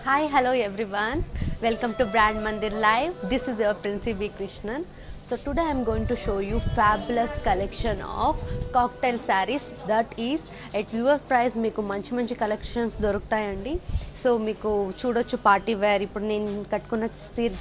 Hi, hello everyone. Welcome to Brand Mandir Live. This is your Princy B. Krishnan. So today I am going to show you fabulous collection of cocktail sarees. That is at your price. మీకు మంచి మంచి collections దొరుకుతాయండి. So మీకు చూడొచ్చు party wear. ఇప్పుడు నేను కట్టుకున్న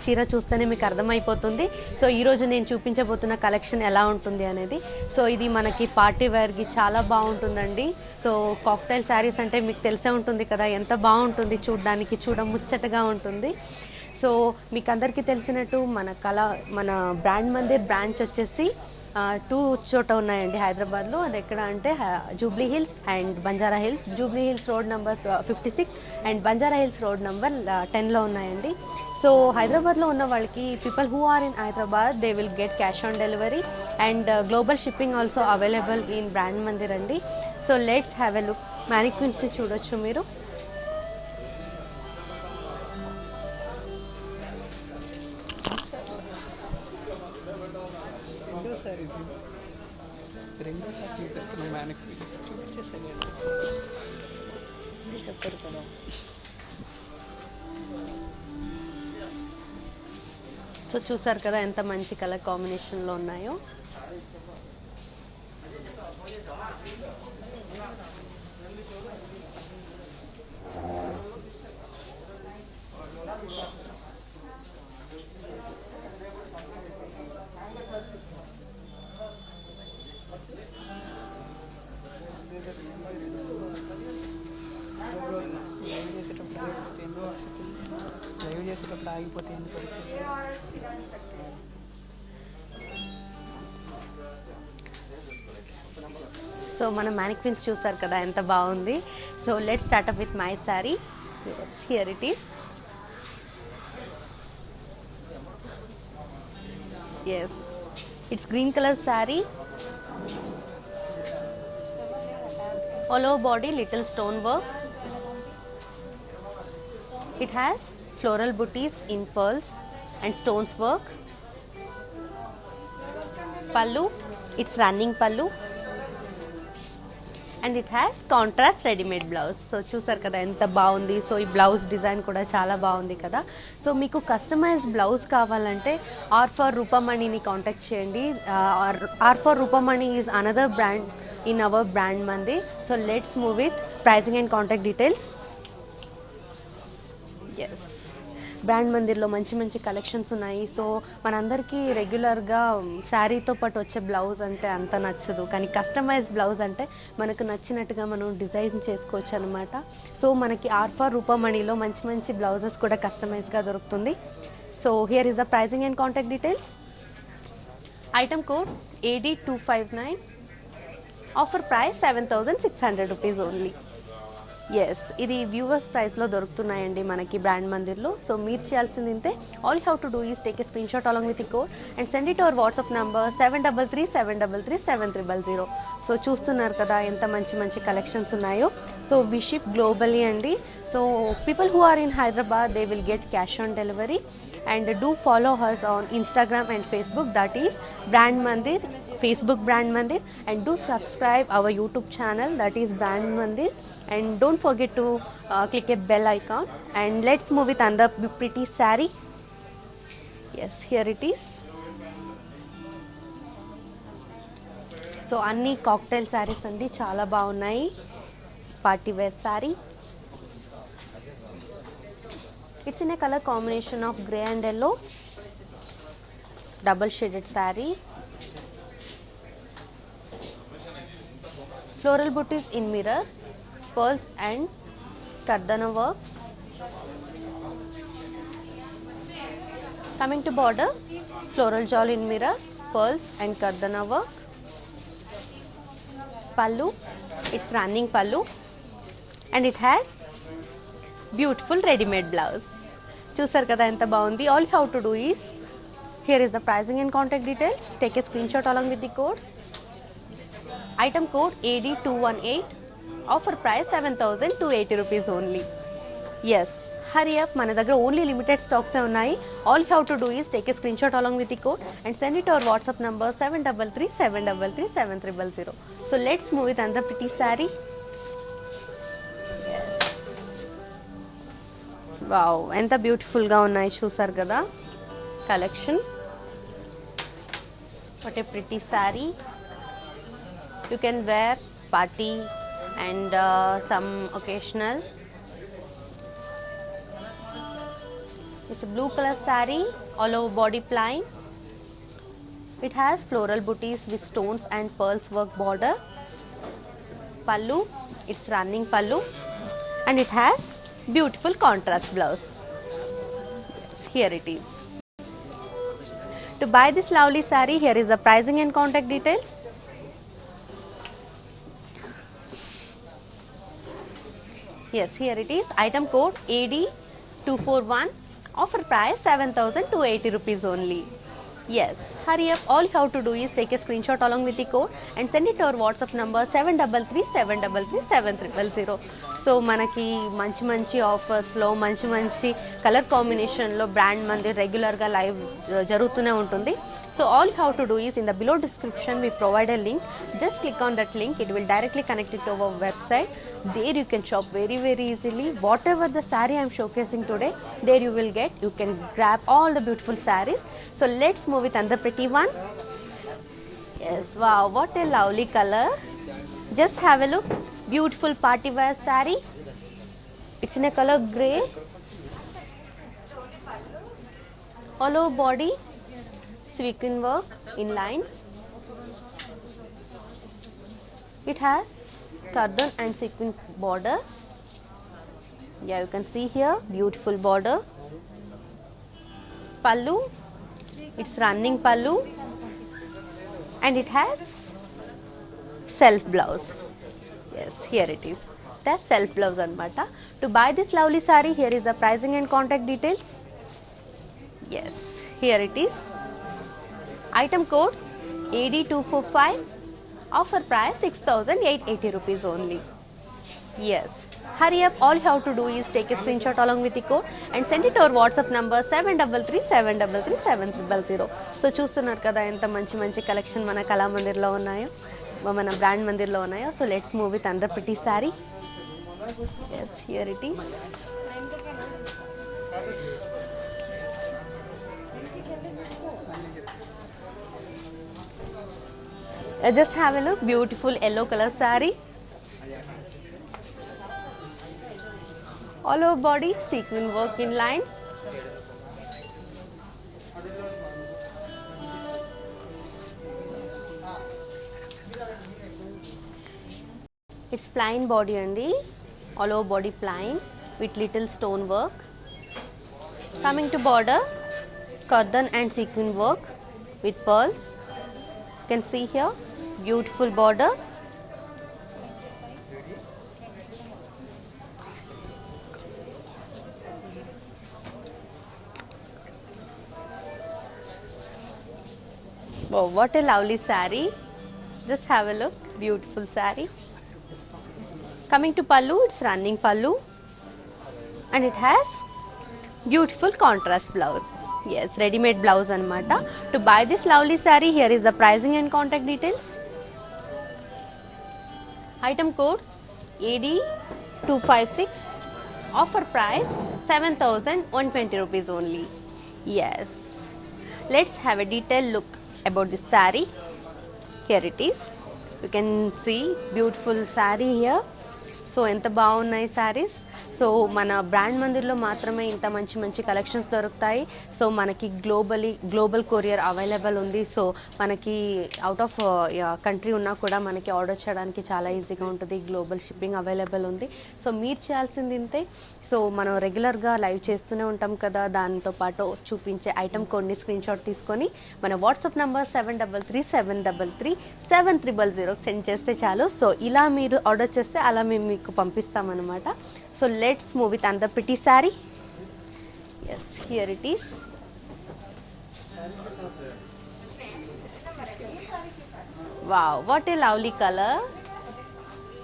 చీర చూస్తేనే మీకు అర్థమైపోతుంది. సో ఈరోజు నేను చూపించబోతున్న కలెక్షన్ ఎలా ఉంటుంది అనేది. సో ఇది మనకి పార్టీ వేర్కి చాలా బాగుంటుందండి. సో కాక్టైల్ శారీస్ అంటే మీకు తెలిసే ఉంటుంది కదా, ఎంత బాగుంటుంది చూడడానికి, చూడముచ్చటగా ఉంటుంది. సో మీకు అందరికీ తెలిసినట్టు మన బ్రాండ్ మందిర్ బ్రాంచ్ వచ్చేసి 2 చోట ఉన్నాయండి హైదరాబాద్లో. అది ఎక్కడ అంటే Jubilee Hills and Banjara Hills. Jubilee Hills road number 56 and Banjara Hills road number 10లో ఉన్నాయండి. సో హైదరాబాద్లో ఉన్న వాళ్ళకి people who are in Hyderabad they will get cash on delivery and global shipping also available in Brand Mandir అండి. So let's have a look. Mannequins చూడొచ్చు మీరు. సో చూసారు కదా ఎంత మంచి కలర్ కాంబినేషన్లో ఉన్నాయో. సో మన మ్యానిక్విన్స్ చూసారు కదా ఎంత బాగుంది. So let's start up with my sorry. Here it is. yes, it's green color saree, all over body little stone work. It has floral booties in pearls and stones work. Pallu, it's running pallu, and it has contrast ready-made blouse. So చూసారు కదా ఎంత బాగుంది. So ఈ blouse design కూడా చాలా బాగుంది కదా. So మీకు కస్టమైజ్డ్ బ్లౌజ్ కావాలంటే ఆర్ ఫర్ రూపమణిని కాంటాక్ట్ చేయండి. R for Rupamani is another brand in our Brand Mandir. So let's move with pricing and contact details. Yes, Brand మందిర్లో మంచి మంచి కలెక్షన్స్ ఉన్నాయి. సో మనందరికీ రెగ్యులర్గా శారీతో పాటు వచ్చే బ్లౌజ్ అంటే అంత నచ్చదు, కానీ కస్టమైజ్డ్ బ్లౌజ్ అంటే మనకు నచ్చినట్టుగా మనం డిజైన్ చేసుకోవచ్చు అనమాట. సో మనకి ఆర్ ఫర్ రూపమణిలో మంచి మంచి బ్లౌజెస్ కూడా కస్టమైజ్గా దొరుకుతుంది. So here is the pricing and contact details. Item code AD259. Offer price 7,600 rupees only. Yes, ఇది వ్యూవర్స్ ప్రైస్లో దొరుకుతున్నాయండి మనకి బ్రాండ్ మందిర్లో. సో మీరు చేయాల్సింది ఇంతే. All you have to do is take a screen shot along with the code and send it our WhatsApp number 7337337300. So చూస్తున్నారు కదా ఎంత మంచి మంచి కలెక్షన్స్ ఉన్నాయో. సో వి షిప్ గ్లోబలీ అండి. So people who are in Hyderabad they will get cash on delivery. And do follow us on Instagram and Facebook, that is Brand Mandir, Facebook Brand Mandir, and do subscribe our YouTube channel, that is Brand Mandir, and don't forget to click a bell icon. And let's move with another pretty saree. Yes, here it is. So anni cocktail sarees andi chaala baagunayi. Party wear saree. It's in a color combination of grey and yellow. Double shaded saree. Floral booties in mirror, pearls and kardana work. Coming to border, floral jewel in mirror, pearls and kardana work. pallu, it's running pallu, and it has beautiful ready-made blouse. చూసారు కదా ఎంత బాగుంది. All you have to do is, here is the pricing and contact details. Take a screenshot along with the code. Item code AD218. Offer price 7,280 rupees only. Yes, hurry up, మన దగ్గర only limited stocks ఉన్నాయి. All you have to do is take a screen shot along with the code and send it our WhatsApp number 7337337300. So let's move with another pretty saree. Wow, ఎంత బ్యూటిఫుల్గా ఉన్నాయి చూసారు కదా collection. What a pretty saree. You can wear party and some occasional. It's a blue color saree, all over body plain. It has floral booties with stones and pearls work border. Pallu, it's running pallu, and it has beautiful contrast blouse. Here it is. To buy this lovely saree, here is the pricing and contact details. Yes, here it is. Item code AD241. Offer price 7,280 rupees only. Yes, hurry up. All you have to do is take a screenshot along with the code and send it to our WhatsApp number 7337337300. So మనకి మంచి మంచి ఆఫర్స్లో మంచి colour కాంబినేషన్లో brand మంది రెగ్యులర్గా live జరుగుతూనే ఉంటుంది. So all you have to do is, in the below description we provide a link. Just click on that link. It will directly connect it to our website. There you can shop very easily. Whatever the saree I am showcasing today, there you will get. You can grab all the beautiful sarees. So let's move with another pretty one. Yes, wow, what a lovely color. Just have a look. Beautiful party wear saree. It's in a color grey. All over body sequin work in lines. It has curtain and sequin border. Yeah, you can see here beautiful border. Pallu, it's running pallu, and it has self blouse. Yes, here it is. That's self blouse anamata. To buy this lovely saree, here is the pricing and contact details. Yes, here it is. Item code AD245. Offer price 6,880 rupees only. Yes, hurry up. All you have to do is take a screenshot along with the code and send it to our WhatsApp number 7337337300. So చూస్తున్నారు కదా ఎంత మంచి collection మన కళామందిర్లో ఉన్నాయో, మన brand మందిర్లో ఉన్నాయో. So let's move with another pretty sorry. Yes, here it is. Just have a look. Beautiful yellow color saree. All over body sequin work in lines. It's plain body andi. All over body plain with little stone work. Coming to border, curtain and sequin work with pearls. You can see here beautiful border. Wow, what a lovely saree. Just have a look. Beautiful saree. Coming to pallu, it's running pallu, and it has beautiful contrast blouse. Yes, ready-made blouse anamata. To buy this lovely saree, here is the pricing and contact details. Item code AD256. Offer price 7,120 rupees only. Yes, let's have a detailed look about this saree. Here it is. You can see beautiful saree here. So ఎంత బాగున్నాయి saris. So మన brand మందిర్లో మాత్రమే ఇంత మంచి మంచి collections దొరుకుతాయి. So మనకి గ్లోబల్ కొరియర్ అవైలబుల్ ఉంది. సో మనకి అవుట్ ఆఫ్ కంట్రీ ఉన్నా కూడా మనకి ఆర్డర్ చేయడానికి చాలా ఈజీగా ఉంటుంది. గ్లోబల్ షిప్పింగ్ అవైలబుల్ ఉంది. సో మీరు చేయాల్సింది ఇంతే. సో మనం రెగ్యులర్గా లైవ్ చేస్తూనే ఉంటాం కదా, దాంతోపాటు చూపించే ఐటమ్ కొన్ని స్క్రీన్ షాట్ తీసుకొని మన వాట్సాప్ నంబర్ 7337337300 సెండ్ చేస్తే చాలు. సో ఇలా మీరు ఆర్డర్ చేస్తే అలా మేము మీకు పంపిస్తామన్నమాట. So let's move with another pretty saree. Yes, here it is. Wow, what a lovely color.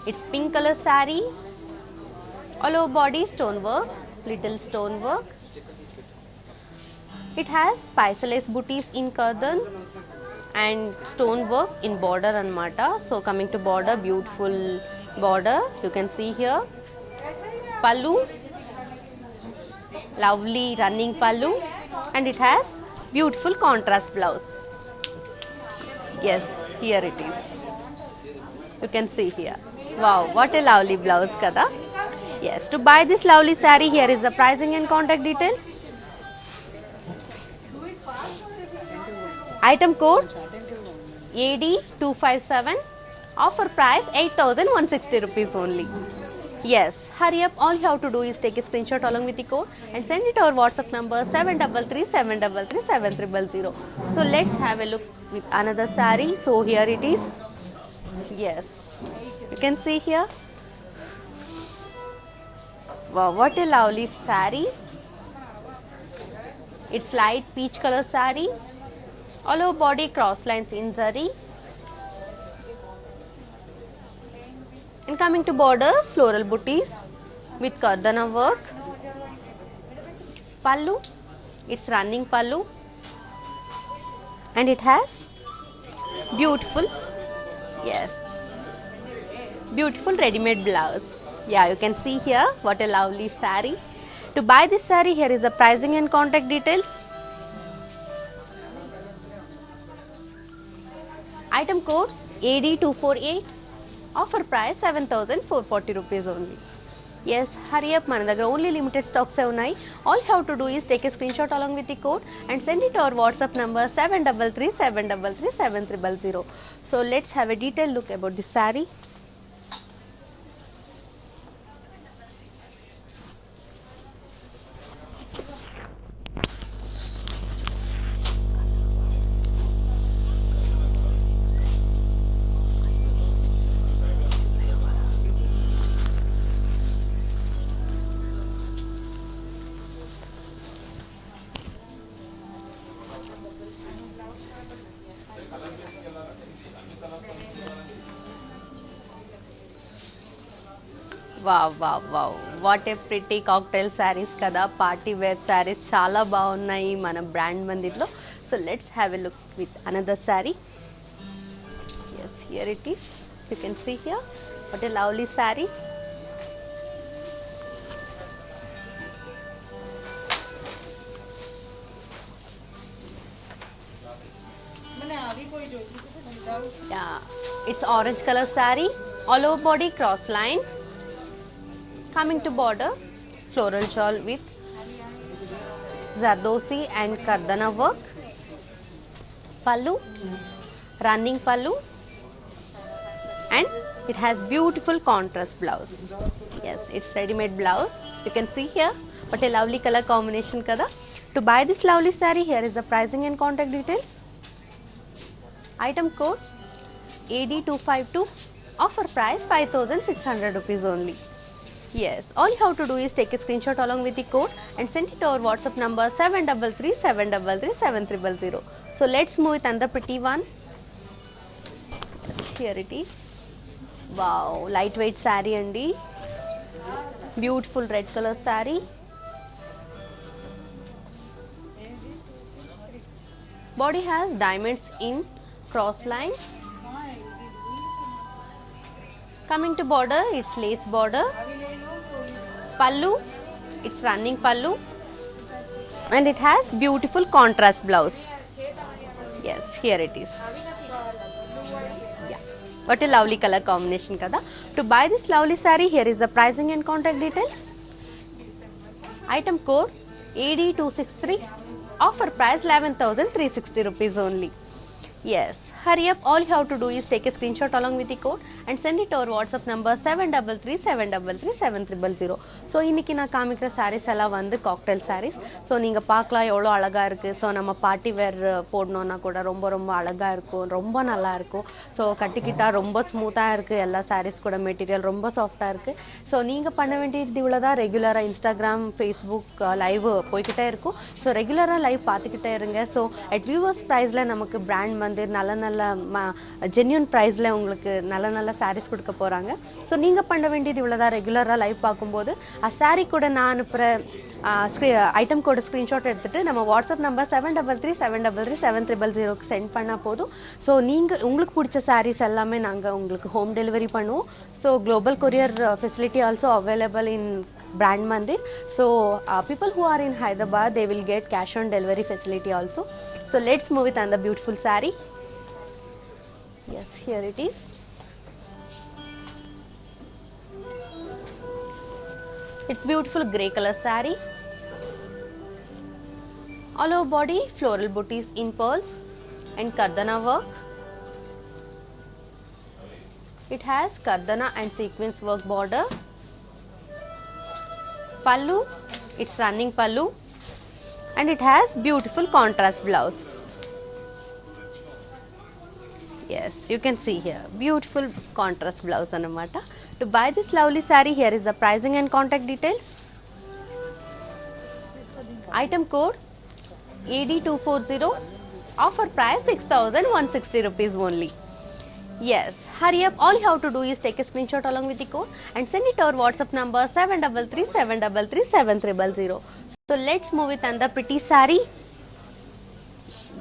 It's pink color saree. All over body stone work, little stone work. It has spiceless booties in curtain and stone work in border anamata. So coming to border, beautiful border you can see here. Pallu, lovely running pallu, and it has beautiful contrast blouse. Yes, here it is. You can see here. Wow, what a lovely blouse kada. Yes, to buy this lovely saree, here is the pricing and contact details. Item code AD257. Offer price 8,160 rupees only. Yes, hurry up. All you have to do is take a screenshot along with the code and send it to our WhatsApp number 7337337300. So let's have a look with another saree. So here it is. Yes, you can see here. Wow, what a lovely saree. It's light peach color saree. All over body cross lines in zari. And coming to border, floral booties with kardana work. Pallu, it's running pallu, and it has beautiful, yes, beautiful ready-made blouse. Yeah, you can see here what a lovely saree. To buy this saree, here is the pricing and contact details. Item code AD248. Offer price 7,440 rupees only. Yes, hurry up, మన దగ్గర only limited stocks ఉన్నాయి. All you have to do is take a screenshot along with the code and send it to our WhatsApp number 7337337300. So let's have a detailed look about this saree. Wow what a pretty cocktail sarees కదా, party wear sarees చాలా బాగున్నాయి మన brand మందిర్లో. So let's have a look with another saree. Yes, here it is. You can see here what a lovely saree. It's orange color saree, all over body cross lines. Coming to border, floral shawl with zardosi and kardana work. Pallu, running pallu, and it has beautiful contrast blouse. Yes, it's ready-made blouse. You can see here what a lovely color combination kada. To buy this lovely saree, here is the pricing and contact details. Item code AD252. Offer price 5,600 rupees only. Yes, all you have to do is take a screenshot along with the code and send it to our WhatsApp number 7337337300. So let's move with another pretty one. Here it is. Wow, lightweight saree andi. Beautiful red color saree. Body has diamonds in cross lines. Coming to border, it's lace border. Pallu, it's running pallu, and it has beautiful contrast blouse. Yes, here it is. Yeah, what a lovely color combination kada. To buy this lovely saree, here is the pricing and contact details. Item code AD263. Offer price 11,360 rupees only. Yes, hurry up. All you have to do is take a screenshot along with the code and send it to our WhatsApp number 733-733-7300. So இன்றைக்கி நான் காமிக்கிற சாரீஸ் எல்லாம் வந்து cocktail saris. So நீங்கள் பார்க்கலாம் எவ்வளோ அழகாக இருக்குது. ஸோ நம்ம பார்ட்டி வேர் போடணுன்னா கூட ரொம்ப ரொம்ப அழகாக இருக்கும், ரொம்ப நல்லாயிருக்கும். ஸோ கட்டிக்கிட்டால் ரொம்ப ஸ்மூத்தாக இருக்குது. எல்லா சாரீஸ் கூட மெட்டீரியல் ரொம்ப சாஃப்டாக இருக்குது. ஸோ நீங்கள் பண்ண வேண்டியது இவ்வளோ தான். ரெகுலராக இன்ஸ்டாகிராம், ஃபேஸ்புக் லைவ் போய்கிட்டே இருக்கும். ஸோ ரெகுலராக லைவ் பார்த்துக்கிட்டே இருங்க. ஸோ அட் வியூவர்ஸ் ப்ரைஸில் நமக்கு பிராண்ட் வந்து நல்ல நல்ல ஜென்யூன் ப்ரைஸில் உங்களுக்கு நல்ல நல்ல சாரீஸ் கொடுக்க போகிறாங்க. ஸோ நீங்கள் பண்ண வேண்டியது இவ்வளோதான். ரெகுலராக லைவ் பார்க்கும்போது சாரீ கூட நான் அனுப்புகிற ஐட்டம் கோட ஸ்க்ரீன்ஷாட் எடுத்துகிட்டு நம்ம வாட்ஸ்அப் நம்பர் 733-733-7300க்கு சென்ட் பண்ணால் போதும். ஸோ உங்களுக்கு பிடிச்ச சாரீஸ் எல்லாமே நாங்கள் உங்களுக்கு ஹோம் டெலிவரி பண்ணுவோம். So global courier facility also available in Brand Mandir. So people who are in Hyderabad, they will get cash on delivery facility also. So let's move it on the beautiful saree. Yes, here it is. It's beautiful grey color saree. All over body floral booties in pearls and kardana work. It has kardana and sequence work border. Pallu, it's running pallu, and it has beautiful contrast blouse. Yes, you can see here beautiful contrast blouse anamata. To buy this lovely saree, here is the pricing and contact details. Item code AD240. Offer price 6,160 rupees only. Yes, hurry up. All you have to do is take a screenshot along with the code and send it to our WhatsApp number 733-733-7300. So let's move it on the pretty saree.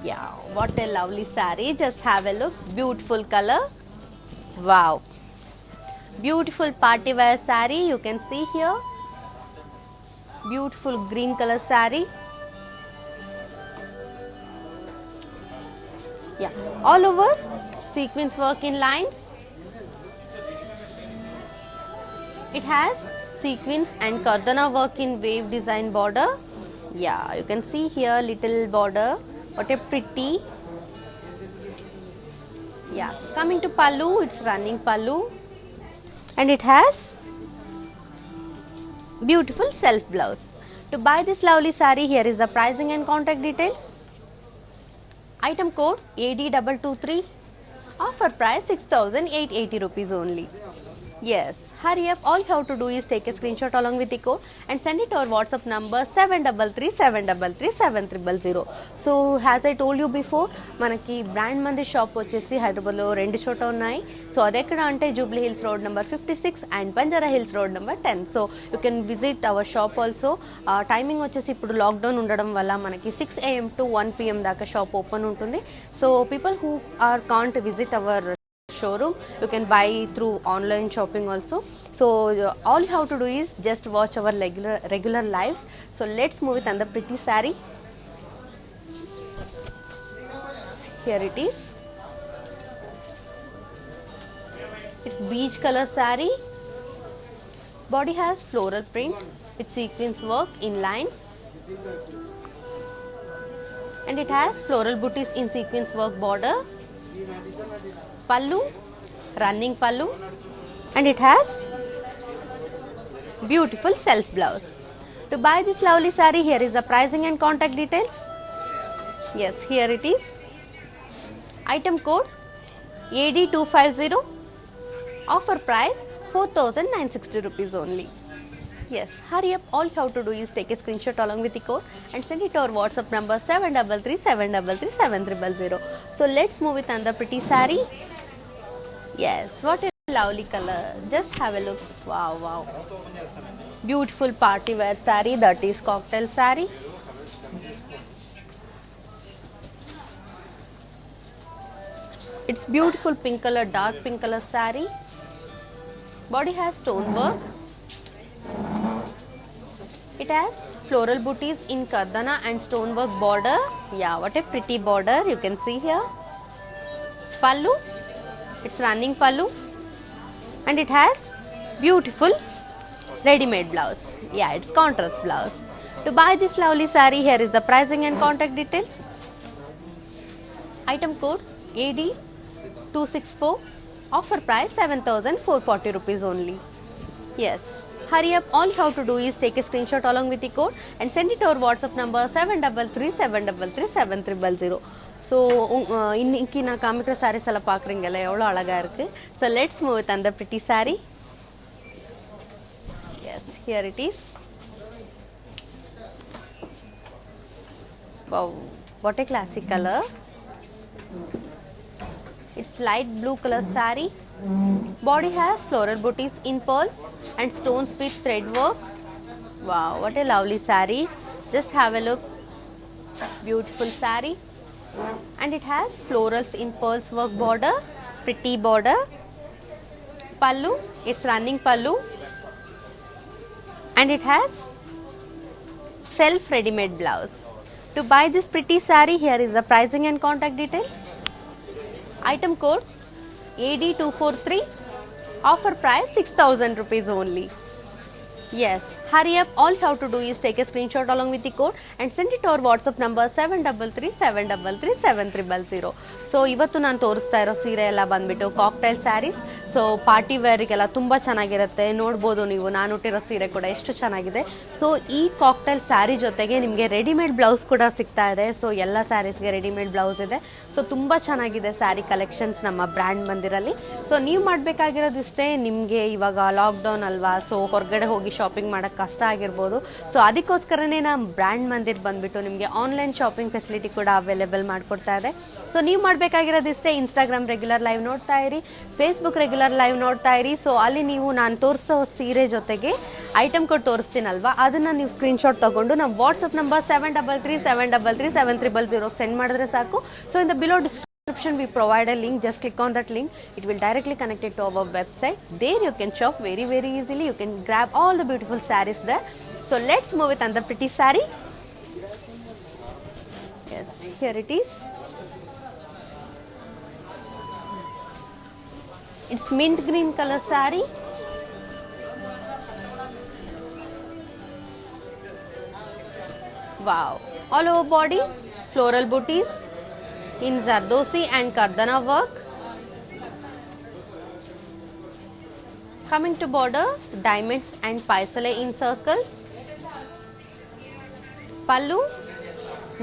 Yeah, what a lovely saree. Just have a look. Beautiful color. Wow. Beautiful party wear saree. You can see here. Beautiful green color saree. Yeah, all over sequence work in lines. It has sequins and kardana work in wave design border. Yeah, you can see here little border. What a pretty. Yeah, coming to pallu, it's running pallu, and it has beautiful self blouse. To buy this lovely saree, here is the pricing and contact details. Item code AD223. Offer price 6,880 rupees only. Yes, hurry up. All you have to do is take a screenshot along with the code and send it to our WhatsApp number 733-733-7300. So as I told you before, మనకి brand Mandir shop వచ్చేసి హైదరాబాద్లో 2 చోట ఉన్నాయి. So అది ఎక్కడ అంటే Jubilee Hills road number 56 and Banjara Hills road number 10. So you can visit our shop also. Timing వచ్చేసి ఇప్పుడు లాక్డౌన్ ఉండడం వల్ల మనకి 6 AM to 1 PM దాకా షాప్ ఓపెన్ ఉంటుంది. So people who can't visit our showroom, you can buy through online shopping also. So all you have to do is just watch our regular lives. So let's move it on the pretty saree. Here it is. It's beige color saree. Body has floral print with sequence work in lines, and it has floral booties in sequence work border. Pallu, running pallu, and it has beautiful self blouse. To buy this lovely saree, here is the pricing and contact details. Yes, here it is. Item code AD250. Offer price 4,960 rupees only. Yes, hurry up. All you have to do is take a screenshot along with the code and send it to our WhatsApp number 733-733-7300. So let's move it on the pretty saree. Yes, what a lovely color. Just have a look. Wow, wow. Beautiful party wear saree, that is cocktail saree. It's beautiful pink color, dark pink color saree. Body has stone work. It has floral booties in kardana and stonework border. Yeah, what a pretty border you can see here. Pallu, it's running pallu, and it has beautiful ready-made blouse. Yeah, it's contrast blouse. To buy this lovely saree, here is the pricing and contact details. Item code AD264. Offer price 7,440 rupees only. Yes. Hurry up, all you have to do is take a screenshot along with the code and send it to our WhatsApp number 733-733-7300. So இன்னைக்கு நான் காமிக்கிற சாரீஸ் எல்லாம் பார்க்குறீங்கல்ல எவ்வளோ அழகாக இருக்குது. So let's move with அந்த pretty saree. Yes, here it is. Wow, what a classic color. It's light blue color saree. Body has floral booties in pearls and stones with thread work. Wow, what a lovely saree. Just have a look. Beautiful saree. And it has florals in pearls work border. Pretty border. Pallu, it's running pallu. And it has self ready-made blouse. To buy this pretty saree, here is the pricing and contact details. Item code AD243. Offer price 6,000 rupees only. Yes, hurry up, all you have to do is take a screenshot along with the code and send it to our WhatsApp number 733-733-7300. So ಇವತ್ತು ನಾನು ತೋರಿಸ್ತಾ ಇರೋ ಸೀರೆ ಎಲ್ಲ ಬಂದ್ಬಿಟ್ಟು cocktail saris. So party ವೇರಿಗೆಲ್ಲ ತುಂಬ ಚೆನ್ನಾಗಿರುತ್ತೆ. ನೋಡ್ಬೋದು ನೀವು, ನಾನು ಉಟ್ಟಿರೋ ಸೀರೆ ಕೂಡ ಎಷ್ಟು ಚೆನ್ನಾಗಿದೆ. ಸೊ ಈ ಕಾಕ್ಟೈಲ್ ಸ್ಯಾರಿ ಜೊತೆಗೆ ನಿಮಗೆ ರೆಡಿಮೇಡ್ ಬ್ಲೌಸ್ ಕೂಡ ಸಿಗ್ತಾ ಇದೆ. ಸೊ ಎಲ್ಲ ಸ್ಯಾರೀಸ್ಗೆ ರೆಡಿಮೇಡ್ ಬ್ಲೌಸ್ ಇದೆ. ಸೊ ತುಂಬ ಚೆನ್ನಾಗಿದೆ ಸ್ಯಾರಿ ಕಲೆಕ್ಷನ್ಸ್ ನಮ್ಮ ಬ್ರ್ಯಾಂಡ್ ಮಂದಿರಲ್ಲಿ. ಸೊ ನೀವು ಮಾಡಬೇಕಾಗಿರೋದಿಷ್ಟೇ, ನಿಮಗೆ ಇವಾಗ ಲಾಕ್ಡೌನ್ ಅಲ್ವಾ, ಸೊ ಹೊರಗಡೆ ಹೋಗಿ ಶಾಪಿಂಗ್ ಮಾಡೋಕ್ಕೆ ಕಷ್ಟ ಆಗಿರ್ಬೋದು. ಸೊ ಅದಕ್ಕೋಸ್ಕರನೇ ನಮ್ಮ ಬ್ರ್ಯಾಂಡ್ ಮಂದಿರ್ ಬಂದ್ಬಿಟ್ಟು ನಿಮಗೆ ಆನ್ಲೈನ್ ಶಾಪಿಂಗ್ ಫೆಸಿಲಿಟಿ ಕೂಡ ಅವೈಲೇಬಲ್ ಮಾಡಿಕೊಡ್ತಾ ಇದೆ. ಸೊ ನೀವು ಮಾಡಬೇಕಾಗಿರೋದಿಷ್ಟೇ, ಇನ್ಸ್ಟಾಗ್ರಾಮ್ ರೆಗ್ಯುಲರ್ ಲೈವ್ ನೋಡ್ತಾ ಇರಿ, ಫೇಸ್ಬುಕ್ ರೆಗ್ಯುಲರ್ ಲೈವ್ ನೋಡ್ತಾ ಇರಿ. ಸೊ ಅಲ್ಲಿ ನೀವು ನಾನು ತೋರಿಸೋ ಸೀರೆ ಜೊತೆಗೆ ಐಟಮ್ ಕೋಡ್ ತೋರಿಸ್ತೀನಲ್ವಾ, ಅದನ್ನು ನೀವು ಸ್ಕ್ರೀನ್ಶಾಟ್ ತಗೊಂಡು ನಮ್ಮ ವಾಟ್ಸಪ್ ನಂಬರ್ 733-733-7300 ಸೆಂಡ್ ಮಾಡಿದ್ರೆ ಸಾಕು. So in the below description we provide a link. Just click on that link, it will directly connect it to our website. There you can shop very easily. You can grab all the beautiful sarees there. So let's move with another pretty saree. Yes, here it is. It's mint green color saree. Wow, all over body floral booties in Zardosi and Kardana work. Coming to border, diamonds and paisale in circles. Pallu,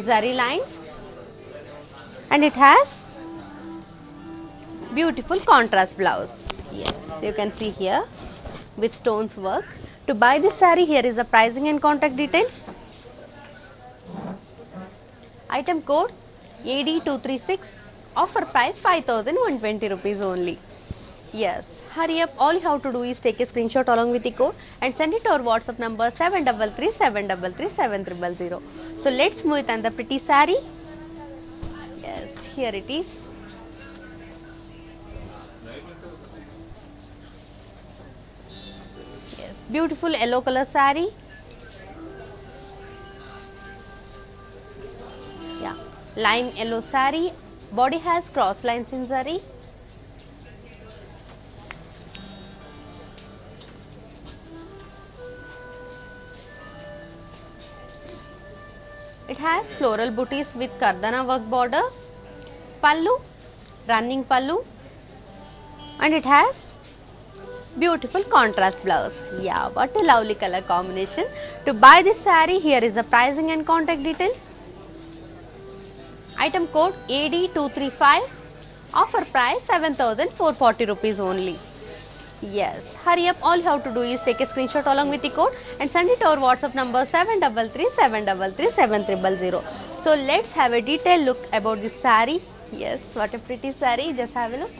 zari lines, and it has beautiful contrast blouse. Yes, you can see here with stones work. To buy this saree, here is the pricing and contact details. Item code AD236. Offer price 5,120 rupees only. Yes, hurry up, all you have to do is take a screenshot along with the code and send it to our WhatsApp number 733-733-7300. So let's move it on the pretty saree. Yes, here it is. Yes, beautiful yellow color saree. Yeah, lime yellow saree. Body has cross lines in zari. It has floral booties with Kardana work border. Pallu, running pallu, and it has beautiful contrast blouse. Yeah, what a lovely color combination. To buy this saree, here is the pricing and contact details. Item code AD235. Offer price 7,440 rupees only. Yes, hurry up, all you have to do is take a screenshot along with the code and send it to our WhatsApp number 733-733-7300. So let's have a detailed look about this saree. Yes, what a pretty saree. Just have a look.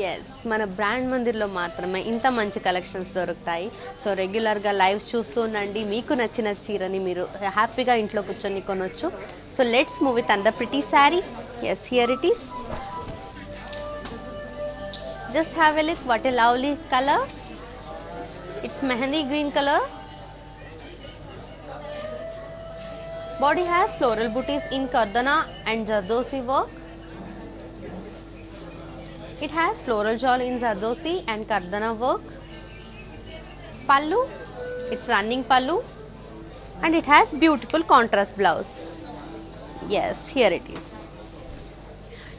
Yes, మన brand మందిర్లో మాత్రమే ఇంత మంచి collections దొరుకుతాయి. So రెగ్యులర్గా lives చూస్తూ ఉండండి, మీకు నచ్చిన చీరని మీరు హ్యాపీగా ఇంట్లో కూర్చొని కొనొచ్చు. So let's move with another pretty saree. Yes, here it is. Just have a look, what a lovely color. It's mehendi green color. Body has floral booties in Kardana and Zardosi work. It has floral shawl in Zardosi and Kardana work. Pallu, it's running pallu, and it has beautiful contrast blouse. Yes, here it is.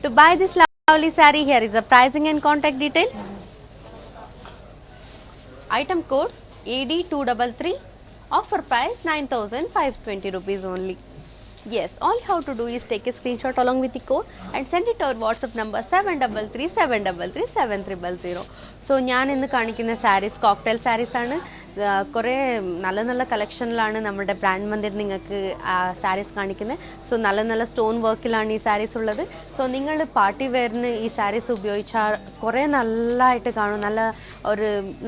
To buy this lovely saree, here is the pricing and contact details. Item code AD233. Offer price 9,520 rupees only. Yes, all you have to do is take a screenshot along with the code and send it to our WhatsApp number 7337337300. So, ഞാൻ ഇന്ന് കാണിക്കുന്ന saris cocktail saris ആണ്. കുറേ നല്ല നല്ല കളക്ഷനിലാണ് നമ്മുടെ brand Mandir നിങ്ങൾക്ക് സാരീസ് കാണിക്കുന്നത്. സോ നല്ല നല്ല സ്റ്റോൺ വർക്കിലാണ് ഈ സാരീസ് ഉള്ളത്. സോ നിങ്ങൾ പാർട്ടി വെയറിന് ഈ സാരീസ് ഉപയോഗിച്ചാൽ കുറേ നല്ലതായിട്ട് കാണും,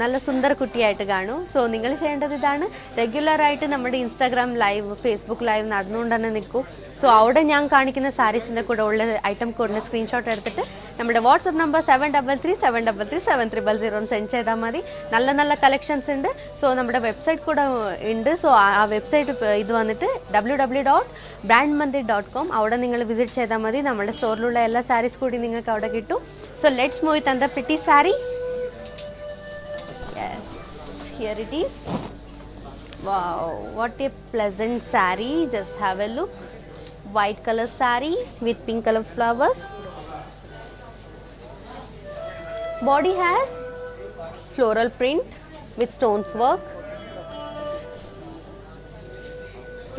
നല്ല സുന്ദര കുട്ടിയായിട്ട് കാണും. സോ നിങ്ങൾ ചെയ്യേണ്ടത് ഇതാണ്, റെഗുലറായിട്ട് നമ്മുടെ ഇൻസ്റ്റാഗ്രാം ലൈവ്, ഫേസ്ബുക്ക് ലൈവ് നടന്നുകൊണ്ട് തന്നെ നിൽക്കും. സോ അവിടെ ഞാൻ കാണിക്കുന്ന സാരീസിൻ്റെ കൂടെ ഉള്ള ഐറ്റം കോഡിൻ്റെ സ്ക്രീൻഷോട്ട് എടുത്തിട്ട് നമ്മുടെ വാട്സപ്പ് നമ്പർ 7337337300 സെൻഡ് ചെയ്താൽ മതി. നല്ല നല്ല കളക്ഷൻസ് ഉണ്ട്. സോ നമ്മുടെ വെബ്സൈറ്റ് കൂടെ ഉണ്ട്. സോ ആ വെബ്സൈറ്റ് ഇത് വന്നിട്ട് www.brandmandir.com. അവിടെ നിങ്ങൾ വിസിറ്റ് ചെയ്താൽ മതി. നമ്മുടെ സ്റ്റോറിലുള്ള എല്ലാ സാരീസ് കൂടി നിങ്ങൾക്ക് അവിടെ കിട്ടും. So let's move with another pretty sari. Yes, here it is. Wow, what a pleasant saree. Just have a look. White color saree with pink color flowers. Body has floral print with stones work.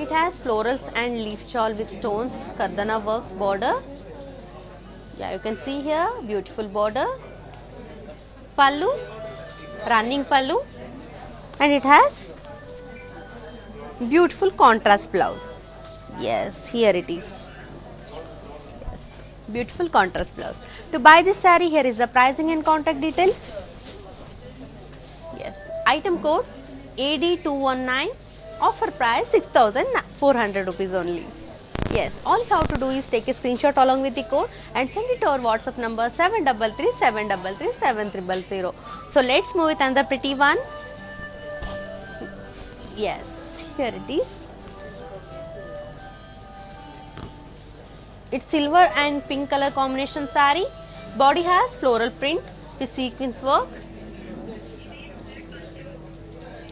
It has florals and leaf shawl with stones, kardana work border. Yeah, you can see here, beautiful border. Pallu, running pallu, and it has beautiful contrast blouse. Yes, here it is. Yes, beautiful contrast blouse. To buy this saree, here is the pricing and contact details. Yes, item code AD219. Offer price 6,400 rupees only. Yes, all you have to do is take a screenshot along with the code and send it to our WhatsApp number 7337337300. So let's move with another pretty one. Yes, here it is. It's silver and pink color combination saree. Body has floral print with sequins work,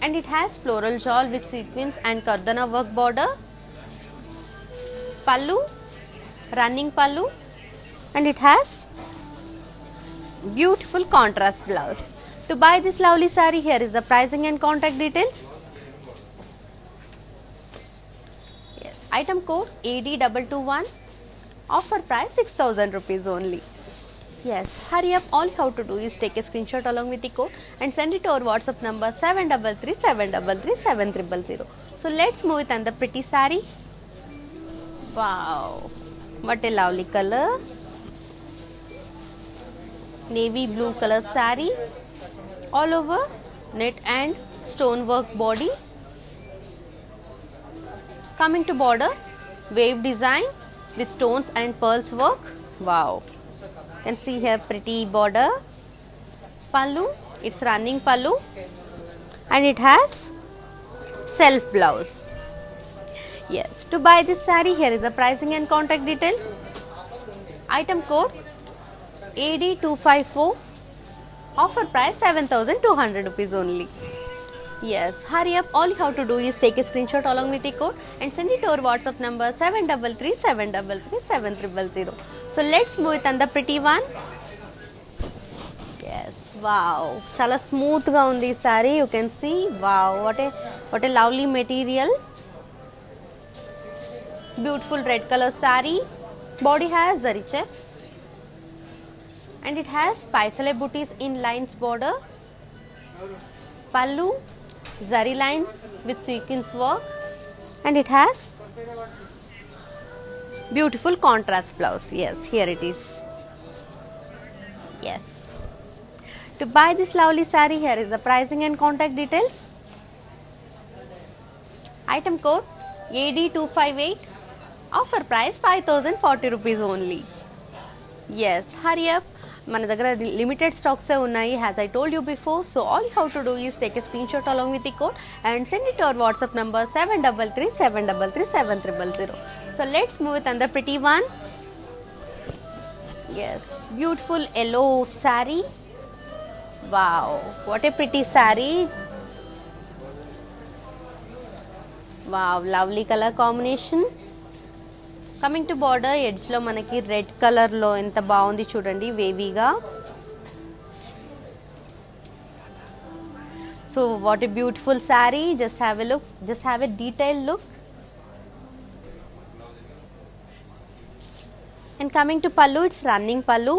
and it has floral shawl with sequins and kardana work border. Pallu, running pallu, and it has beautiful contrast blouse. To buy this lovely saree, here is the pricing and contact details. Yes, item code AD221. Offer price 6,000 rupees only. Yes, hurry up. All you have to do is take a screenshot along with the code and send it to our WhatsApp number 7337337300. So let's move with another pretty saree. Wow, what a lovely color. Navy blue color saree, all over knit and stone work body. Coming to border, wave design with stones and pearls work. Wow, you can see here pretty border. Pallu, it's running pallu, and it has self blouse. Yes, to buy this saree, here is the pricing and contact details. Item code AD254. Offer price 7,200 rupees only. Yes, hurry up. All you have to do is take a screenshot along with the code and send it to our WhatsApp number 7337337300. So let's move with another pretty one. Yes, wow, chala smooth ga undi saree. You can see, wow, what a lovely material. Beautiful red color saree. Body has zari checks, and it has paisale booties in lines border. Pallu, zari lines with sequins work, and it has beautiful contrast blouse. Yes, here it is. Yes, to buy this lovely saree, here is the pricing and contact details. Item code AD258. Offer price 5,040 rupees only. Yes, hurry up. మన దగ్గర limited స్టాక్సే ఉన్నాయి, has I told you before. So all you have to do is take a screen shot along with the code and send it to our WhatsApp number 7337337000. So let's move with another pretty one. Yes, beautiful yellow saree. Wow, what a pretty saree. Wow, lovely color combination. Coming to border, ఎడ్జ్లో మనకి red కలర్లో ఎంత బాగుంది చూడండి, వేవీగా. So what a beautiful saree. Just have a look, just have a detail look. And coming to pallu, it's running pallu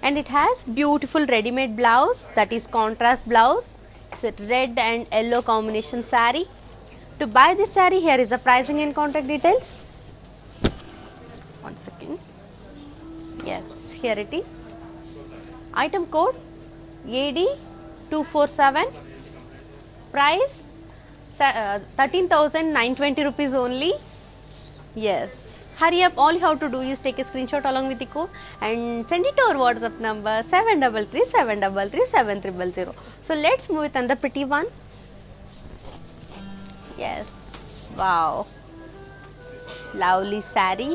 and it has beautiful ready-made blouse, that is contrast blouse. It's a red and yellow combination saree. To buy this saree, here is the pricing and contact details. One second. Yes, here it is. Item code AD247. Price 13,920 rupees only. Yes. Hurry up, all you have to do is take a screenshot along with the code and send it to our WhatsApp number 7337337300. So let's move with another pretty one. Yes, wow, lovely saree.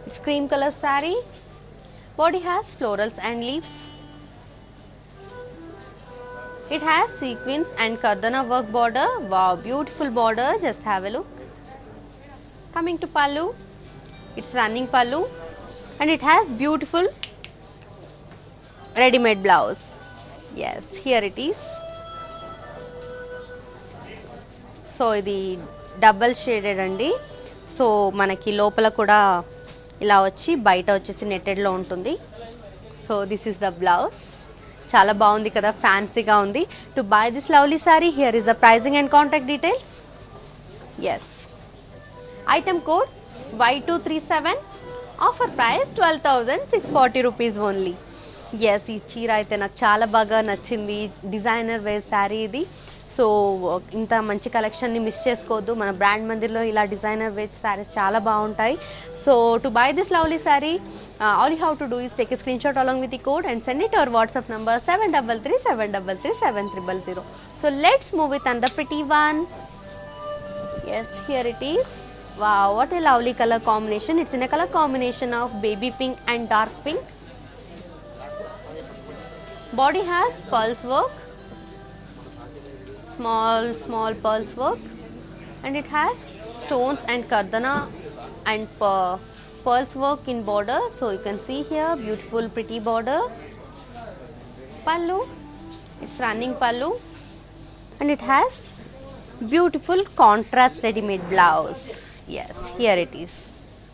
It's cream color saree. Body has florals and leaves. It has sequins and kardana work border. Wow, beautiful border. Just have a look. Coming to pallu, it's running pallu and it has beautiful ready-made blouse. Yes, here it is. So ఇది double shaded అండి. So మనకి లోపల కూడా ఇలా వచ్చి బయట వచ్చేసి నెట్టెడ్లో ఉంటుంది. So this is the blouse. చాలా బాగుంది కదా, ఫ్యాన్సీగా ఉంది. To buy this lovely saree, here is the pricing and contact details. Yes, item code Y237. Offer price 12,640 rupees only. Yes, ఈ చీర అయితే నాకు చాలా బాగా నచ్చింది. డిజైనర్ వేర్ శారీ ఇది. సో ఇంత మంచి కలెక్షన్ని మిస్ చేసుకోవద్దు. మన బ్రాండ్ మందిర్లో ఇలా డిజైనర్ వేర్ శారీస్ చాలా బాగుంటాయి. So to buy this lovely sari, all you have to do is take a screen shot along with the code and send it our WhatsApp number 7337337000. So let's move with another pretty one. Yes, here it is. Wow, what a lovely color combination. It's in a color combination of baby pink and dark pink. Body has pearls work, small pearls work, and it has stones and kardana and pearls work in border. So you can see here, beautiful pretty border. Pallu, it's running pallu and it has beautiful contrast ready-made blouse. Yes, here it is.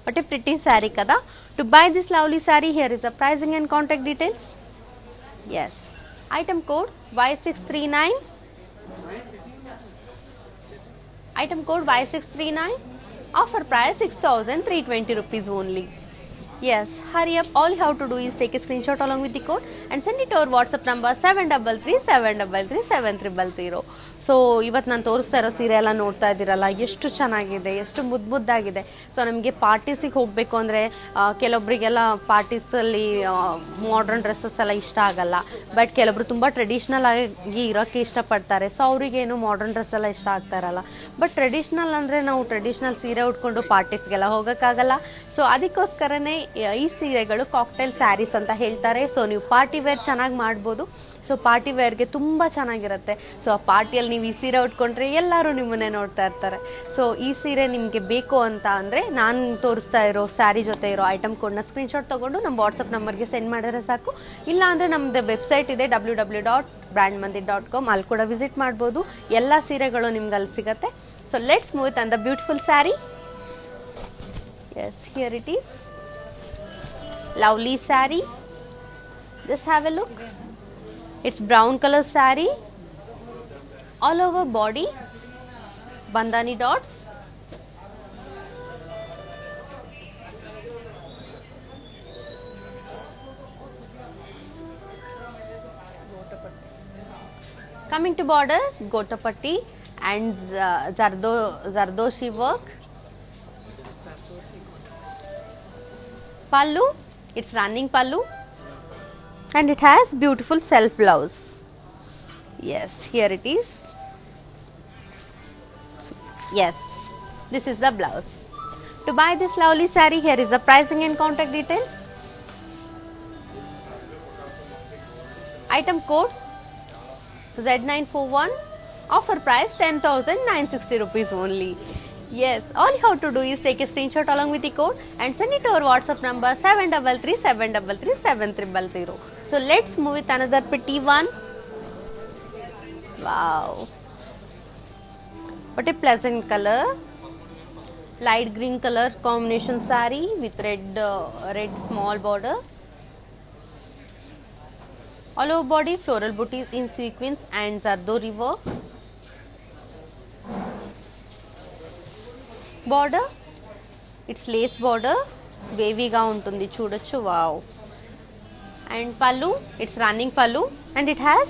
What a pretty saree kada. To buy this lovely saree, here is the pricing and contact details. Yes, item code Y639. Item code Y639. Offer price 6,320 rupees only. Yes, hurry up, all you have to do is take a screenshot along with the code and send it to our WhatsApp number 7337337300. So ಇವತ್ತು ನಾನು ತೋರಿಸ್ತಾ ಇರೋ ಸೀರೆ ಎಲ್ಲ ನೋಡ್ತಾ ಇದ್ದೀರಲ್ಲ, ಎಷ್ಟು ಚೆನ್ನಾಗಿದೆ, ಎಷ್ಟು ಮುದ್ದಾಗಿದೆ. ಸೊ ನಮಗೆ ಪಾರ್ಟೀಸಿಗೆ ಹೋಗಬೇಕು ಅಂದರೆ ಕೆಲವೊಬ್ಬರಿಗೆಲ್ಲ ಪಾರ್ಟೀಸಲ್ಲಿ ಮಾಡ್ರನ್ ಡ್ರೆಸ್ಸಸ್ ಎಲ್ಲ ಇಷ್ಟ ಆಗಲ್ಲ. ಬಟ್ ಕೆಲವೊಬ್ರು ತುಂಬ ಟ್ರೆಡಿಷ್ನಲ್ ಆಗಿ ಇರೋಕ್ಕೆ ಇಷ್ಟಪಡ್ತಾರೆ. ಸೊ ಅವರಿಗೇನು ಮಾಡ್ರನ್ ಡ್ರೆಸ್ ಎಲ್ಲ ಇಷ್ಟ ಆಗ್ತಾ ಇರಲ್ಲ. ಬಟ್ ಟ್ರೆಡಿಷ್ನಲ್ ಅಂದರೆ ನಾವು ಟ್ರೆಡಿಷ್ನಲ್ ಸೀರೆ ಉಟ್ಕೊಂಡು ಪಾರ್ಟೀಸ್ಗೆಲ್ಲ ಹೋಗೋಕ್ಕಾಗಲ್ಲ. ಸೊ ಅದಕ್ಕೋಸ್ಕರನೇ ಈ ಸೀರೆಗಳು ಕಾಕ್ಟೈಲ್ ಸ್ಯಾರೀಸ್ ಅಂತ ಹೇಳ್ತಾರೆ. ಸೊ ನೀವು ಪಾರ್ಟಿ ವೇರ್ ಚೆನ್ನಾಗಿ ಮಾಡ್ಬೋದು. ಸೊ ಪಾರ್ಟಿ ವೇರ್ಗೆ ತುಂಬ ಚೆನ್ನಾಗಿರುತ್ತೆ. ಸೊ ಆ ಪಾರ್ಟಿಯಲ್ಲಿ ನೀವು ಈ ಸೀರೆ ಉಟ್ಕೊಂಡ್ರೆ ಎಲ್ಲರೂ ನಿಮ್ಮನ್ನೇ ನೋಡ್ತಾ ಇರ್ತಾರೆ. ಸೊ ಈ ಸೀರೆ ನಿಮಗೆ ಬೇಕು ಅಂತ ಅಂದರೆ ನಾನು ತೋರಿಸ್ತಾ ಇರೋ ಸ್ಯಾರಿ ಜೊತೆ ಇರೋ ಐಟಮ್ ಕೋಡ್ನ ಸ್ಕ್ರೀನ್ಶಾಟ್ ತೊಗೊಂಡು ನಮ್ಮ ವಾಟ್ಸಪ್ ನಂಬರ್ಗೆ ಸೆಂಡ್ ಮಾಡಿದ್ರೆ ಸಾಕು. ಇಲ್ಲ ಅಂದರೆ ನಮ್ಮದು ವೆಬ್ಸೈಟ್ ಇದೆ www.brandmandir.com, ಅಲ್ಲಿ ಕೂಡ ವಿಸಿಟ್ ಮಾಡ್ಬೋದು. ಎಲ್ಲ ಸೀರೆಗಳು ನಿಮ್ಗೆ ಅಲ್ಲಿ ಸಿಗುತ್ತೆ. So let's move with the beautiful saree. Yes, here it is. Lovely saree. Just have a look. It's brown color saree, all over body, bandhani dots. Coming to border, gotapatti and zardoshi work. Pallu, it's running pallu, and it has beautiful self blouse. Yes, here it is. Yes, this is the blouse. To buy this lovely saree, here is the pricing and contact details. Item code Z941, offer price 10,960 rupees only. Yes, all you have to do is take a screenshot along with the code and send it to our WhatsApp number 733-733-7300. So let's move with another pretty one. Wow, what a pleasant color. Light green color combination saree with red small border. All over body floral booties in sequins and zardori work. Border, it's lace border, wavy ga untundi chudochu. Wow. And pallu, it's running pallu, and it has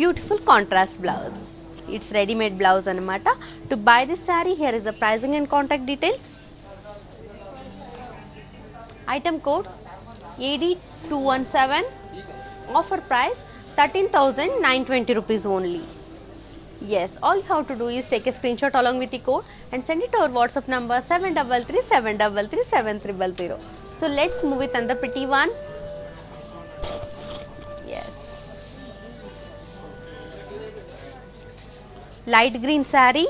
beautiful contrast blouse. It's ready made blouse anamata. To buy this saree, here is the pricing and contact details. Item code AD217, offer price 13,920 rupees only. Yes, all you have to do is take a screenshot along with the code and send it to our WhatsApp number 733-733-7300. So let's move with another pretty one. Yes, light green saree.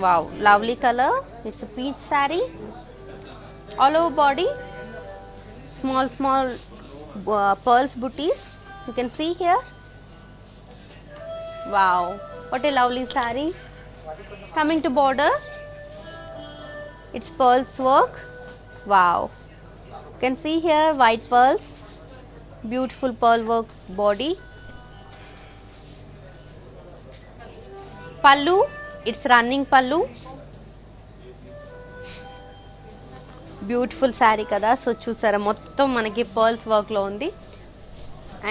Wow, lovely color. It's a peach saree. All over body small pearls booties, you can see here. Wow, what a lovely saree. Coming to border, it's pearls work. Wow, you can see here white pearls, beautiful pearl work body. Pallu, it's running pallu. Beautiful sari కదా. So చూసారా, మొత్తం మనకి pearls వర్క్లో ఉంది.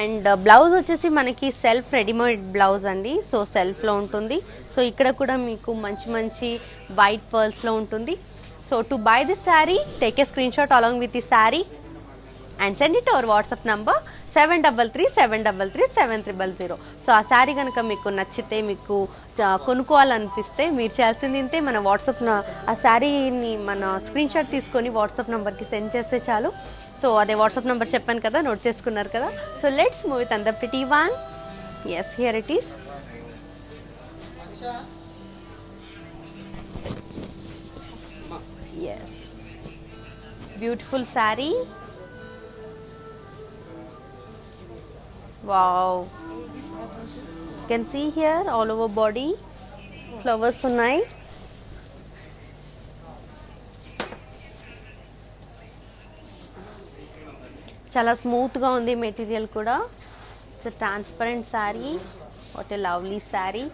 And blouse వచ్చేసి మనకి self readymade blouse అండి. So సెల్ఫ్లో ఉంటుంది. సో ఇక్కడ కూడా మీకు మంచి మంచి వైట్ పర్ల్స్లో ఉంటుంది. So to buy this saree, take a screen shot along with the sari and send it to our WhatsApp number 733-733-7300. So ఆ శారీ కనుక మీకు నచ్చితే, మీకు కొనుక్కోవాలనిపిస్తే మీరు చేయాల్సింది ఇంతే, మన వాట్సాప్ ఆ శారీని మన స్క్రీన్ షాట్ తీసుకొని వాట్సాప్ నెంబర్కి సెండ్ చేస్తే చాలు. సో అదే వాట్సాప్ నెంబర్ చెప్పాను కదా, నోట్ చేసుకున్నారు కదా. So let's move with another pretty one. Yes, here it is. Yes, beautiful saree. Wow, you can see here all over body flowers ఉన్నాయి. చాలా స్మూత్ గా ఉంది మెటీరియల్ కూడా. It's transparent sari. What a lovely sari.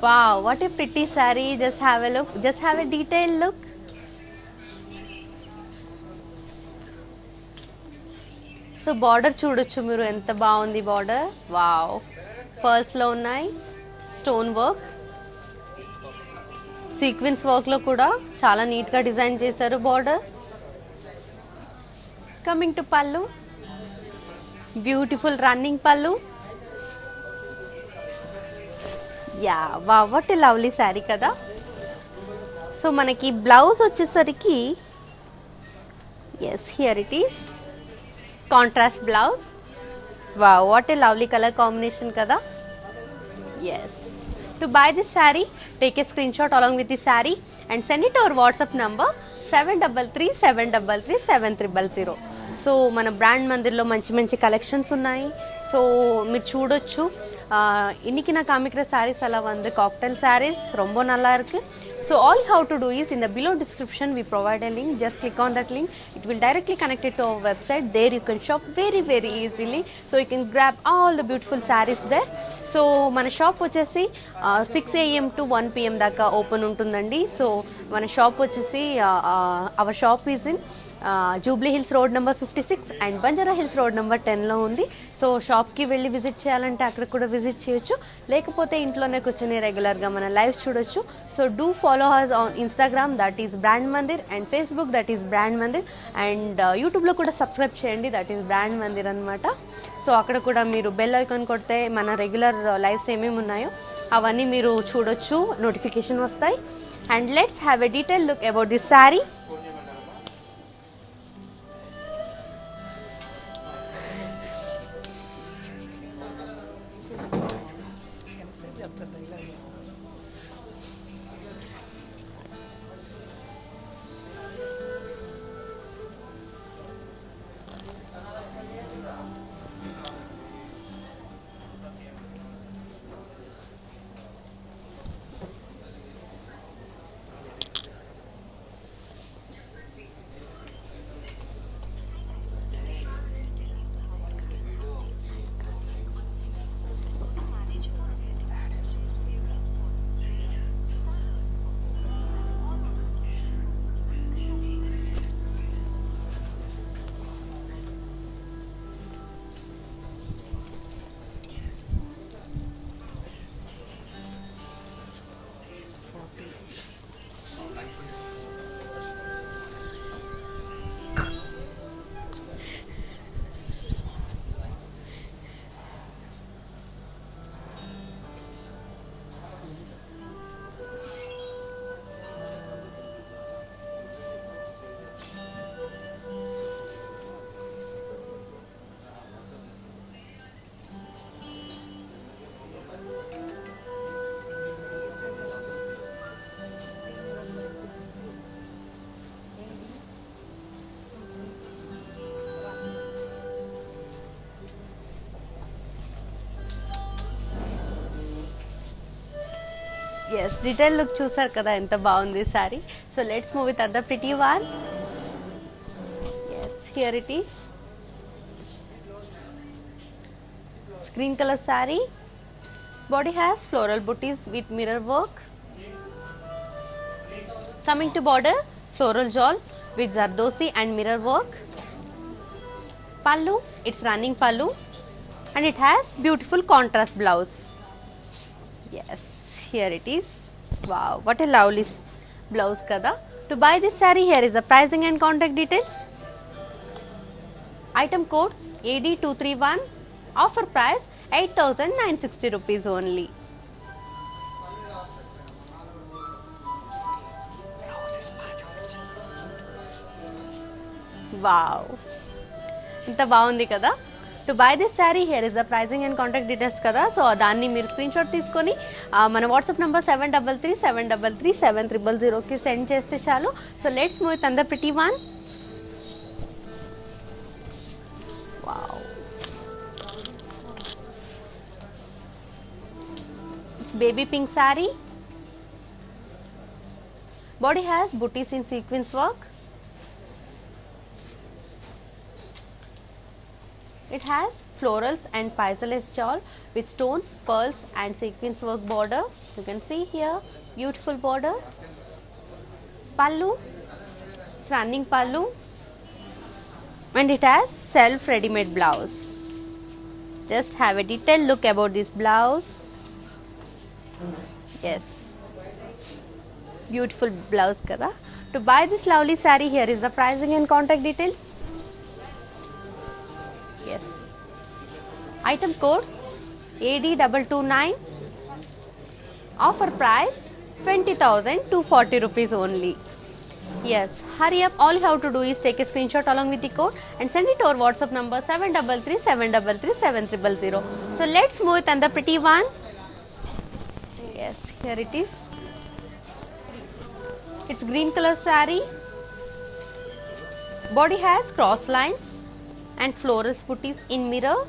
Wow, what a pretty saree. Just have a look. Just have a detailed look. So border చూడొచ్చు మీరు, ఎంత బాగుంది border. Wow, పర్ల్స్లో ఉన్నాయి, స్టోన్ వర్క్, సీక్వెన్స్ వర్క్లో కూడా చాలా నీట్గా డిజైన్ చేశారు border. Coming to pallu, beautiful running pallu. Yeah, wow, what a lovely saree కదా. సో మనకి బ్లౌజ్ వచ్చేసరికి, yes, here it is, contrast blouse. Wow, what a lovely colour combination కదా. Yes, to buy this saree, take a screen shot along with the saree and send it our WhatsApp number 733-733-7300. So మన brand మందిర్లో మంచి మంచి collections ఉన్నాయి. So మీరు చూడొచ్చు. இன்னைக்கு நான் காமிக்கிற sarees எல்லாம் வந்து cocktail sarees, ரொம்ப நல்லா இருக்கு. So all you have to do is, in the below description we provide a link. Just click on that link. It will directly connect it to our website. There you can shop very very easily. So you can grab all the beautiful sarees there. So మన shop వచ్చేసి 6 AM to 1 PM దాకా open ఉంటుందండి. So మన shop వచ్చేసి, our shop is in Jubilee Hills road number 56 and Banjara Hills road number 10లో ఉంది. So షాప్కి వెళ్ళి విజిట్ చేయాలంటే అక్కడ కూడా విజిట్ చేయొచ్చు, లేకపోతే ఇంట్లోనే కూర్చొని రెగ్యులర్గా మన లైవ్ చూడొచ్చు. So do follow has on Instagram, that is brand Mandir, and Facebook, that is brand Mandir, and యూట్యూబ్లో కూడా సబ్స్క్రైబ్ చేయండి, దట్ ఈస్ బ్రాండ్ మందిర్ అనమాట. సో అక్కడ కూడా మీరు బెల్ ఐకాన్ కొడితే మన రెగ్యులర్ లైవ్స్ ఏమేమి ఉన్నాయో అవన్నీ మీరు చూడొచ్చు, నోటిఫికేషన్ వస్తాయి. And let's have a detail look about this saree. Yes, detail look చూసారు కదా ఎంత బాగుంది saree. So let's move with other pretty one. Yes, here it is green color saree. Body has floral booties with mirror work. Coming to border, floral shawl with zardosi and mirror work. Pallu, it's running pallu, and it has beautiful contrast blouse. Yes, here it is. Wow, what a lovely blouse kada. To buy this saree, here is the pricing and contact details. Item code AD231. Offer price 8,960 rupees only. Wow, ఇంత బాగుంది కదా. To buy this saree here is the pricing and contact details కదా. So దాన్ని మీరు screen shot తీసుకొని మన WhatsApp number 7337337300కి send చేస్తే చాలు. So let's move with another pretty one. Wow, baby pink saree. Body has booties in sequins work. It has florals and paisalas shawl with stones, pearls and sequins work border. You can see here beautiful border. Pallu, it's running pallu, and it has self ready made blouse. Just have a detailed look about this blouse. Yes, beautiful blouse kada. To buy this lovely saree, here is the pricing and contact details. Yes, item code AD229. Offer price 20,240 rupees only. Yes, hurry up. All you have to do is take a screenshot along with the code and send it to our WhatsApp number 7337337300. So let's move with another pretty one. Yes, here it is. It's green color saree. Body has cross lines and floral booties in mirror,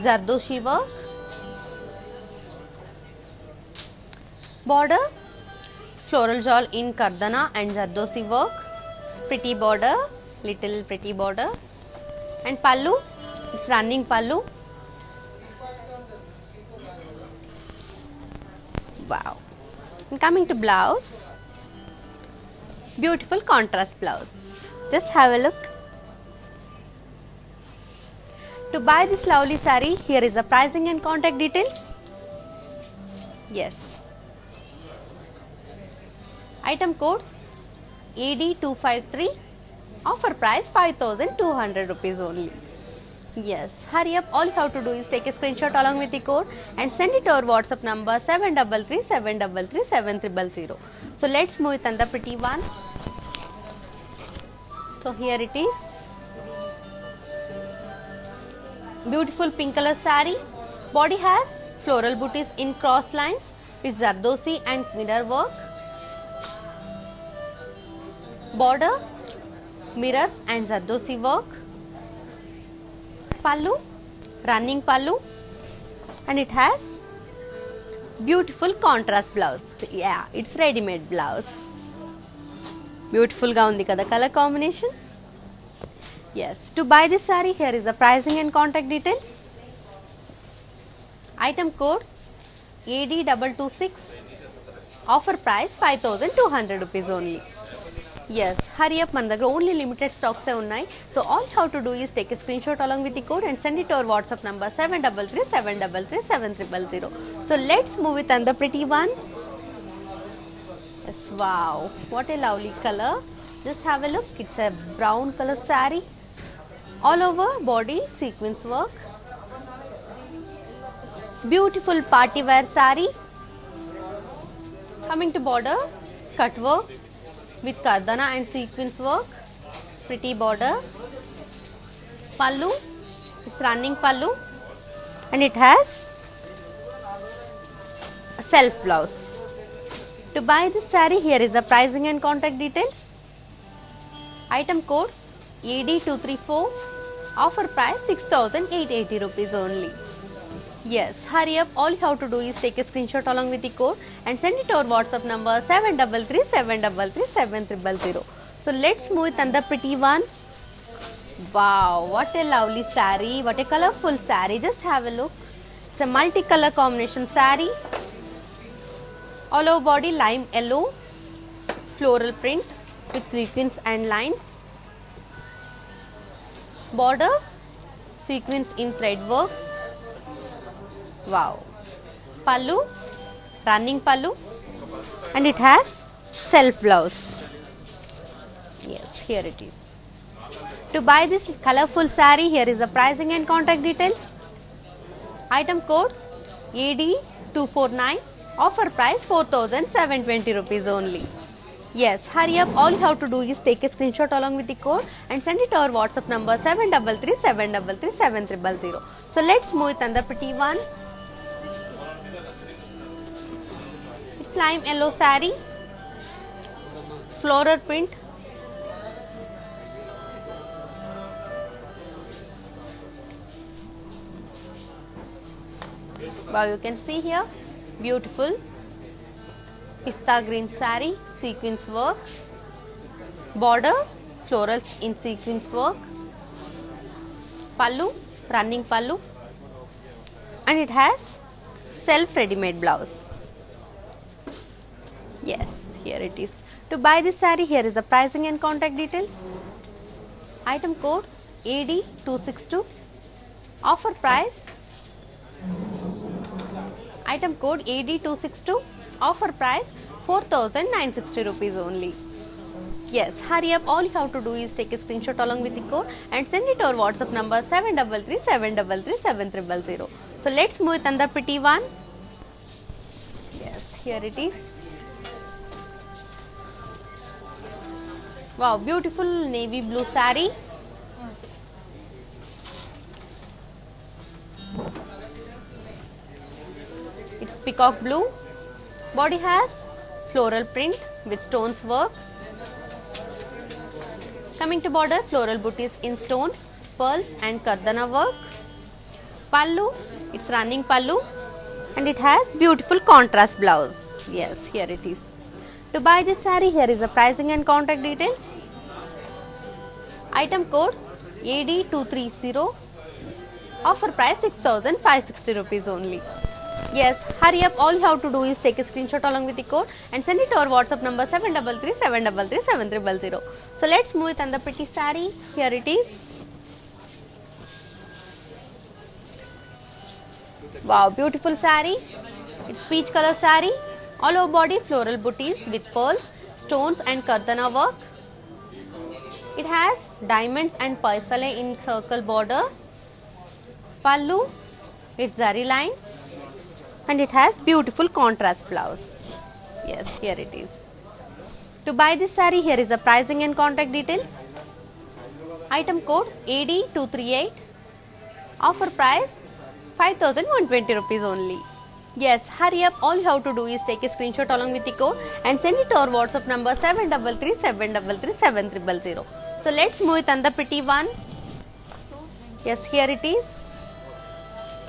zardoshi work. Border, floral shawl in kardana and zardosi work. Pretty border, little pretty border. And pallu, it's running pallu. Wow. And coming to blouse, beautiful contrast blouse. Just have a look. To buy this lovely saree, here is the pricing and contact details. Yes. Item code AD253. Offer price 5,200 rupees only. Yes, hurry up. All you have to do is take a screenshot along with the code and send it to our WhatsApp number 733-733-7000. So let's move with another pretty one. So here it is. Beautiful pink color saree. Body has floral booties in cross lines with zardosi and mirror work. Border, mirrors and zardosi work. Pallu, running pallu, and it has beautiful contrast blouse. Yeah, it's ready-made blouse. Beautiful ga undi kada color combination. Yes, to buy this saree, here is the pricing and contact details. Item code AD226. Offer price 5,200 rupees only. Yes, hurry up, మన దగ్గర only limited stocks ఉన్నాయి. So all you have to do is take a screenshot along with the code and send it to our WhatsApp number 733-733-7000. So let's move with another pretty one. Yes, wow, what a lovely color. Just have a look. It's a brown color saree. All over body sequins work. It's beautiful party wear saree. Coming to border, cut work with kardana and sequins work. Pretty border. Pallu, it's running pallu, and it has a self blouse. To buy this saree, here is the pricing and contact details. Item code AD234. Offer price 6,880 rupees only. Yes, hurry up. All you have to do is take a screenshot along with the code and send it to our WhatsApp number 733-733-7000. So let's move with another pretty one. Wow, what a lovely saree. What a colorful saree. Just have a look. It's a multicolor combination saree. All over body lime yellow, floral print with sequins and lines. Border, sequins in thread work. Wow. Pallu, running pallu, and it has self blouse. Yes, here it is. To buy this colorful saree, here is the pricing and contact details. Item code AD249. Offer price 4,720 rupees only. Yes, hurry up. All you have to do is take a screenshot along with the code and send it to our WhatsApp number 733-733-7000. So let's move with another pretty one. It's lime yellow saree, floral print. Wow, you can see here, beautiful pista green saree, sequins work. Border, florals in sequins work. Pallu, running pallu, and it has self ready-made blouse. Yes, here it is. To buy this saree, here is the pricing and contact details. Item code AD262. Offer price. Item code AD262. Offer price 4,960 rupees only. Yes, hurry up. All you have to do is take a screenshot along with the code and send it to our WhatsApp number 733-733-7000. So let's move with another pretty one. Yes, here it is. Wow, beautiful navy blue saree. It's peacock blue. Body has floral print with stones work. Coming to border, floral booties in stones, pearls and kardana work. Pallu, it's running pallu, and it has beautiful contrast blouse. Yes, here it is. To buy this saree, here is the pricing and contact details. Item code AD230. Offer price 6,560 rupees only. Yes, hurry up. All you have to do is take a screenshot along with the code and send it to our WhatsApp number 733 So let's move with another pretty saree. Here it is. Wow, beautiful saree. It's peach color saree. All over body floral booties with pearls, stones and kardana work. It has diamonds and paisale in circle border. Pallu, it's zari lines, and it has beautiful contrast blouse. Yes, here it is. To buy this saree, here is the pricing and contact details. Item code AD238. Offer price 5,120 rupees only. Yes, hurry up. All you have to do is take a screenshot along with the code and send it to our WhatsApp number 733 So let's move with another pretty one. Yes, here it is.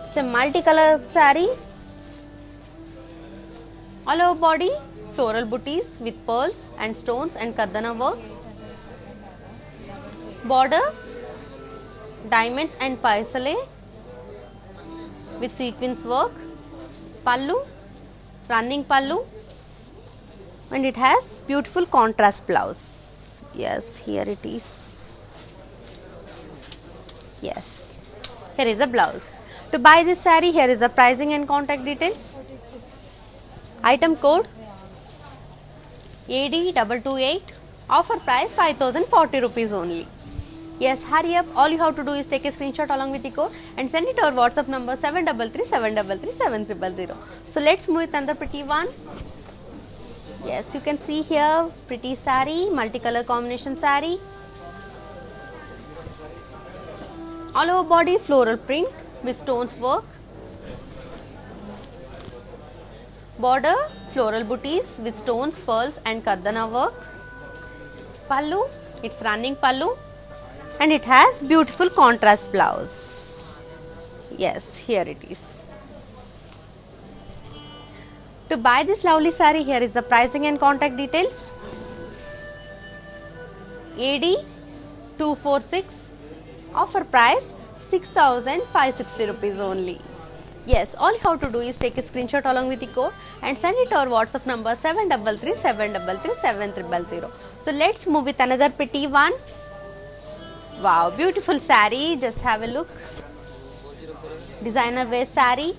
It's a multicolor saree. All over body floral booties with pearls and stones and kardana works. Border diamonds and paisale with sequins work. Pallu, it's running pallu, and it has beautiful contrast blouse. Yes, here it is. Yes, here is the blouse. To buy this saree, here is the pricing and contact details. Item code AD228. Offer price 5,040 rupees only. Yes, hurry up. All you have to do is take a screenshot along with the code and send it to our WhatsApp number 733 So let's move with another pretty one. Yes, you can see here pretty saree, multicolor combination saree. All over body floral print with stones work. Border floral booties with stones, pearls and kardana work. Pallu, it's running pallu. And it has beautiful contrast blouse. Yes, here it is. To buy this lovely saree, here is the pricing and contact details. AD246. Offer price 6,560 rupees only. Yes, all you have to do is take a screenshot along with the code and send it to our WhatsApp number 733 So let's move with another pretty one. Wow, beautiful saree. Just have a look. Designer wear saree.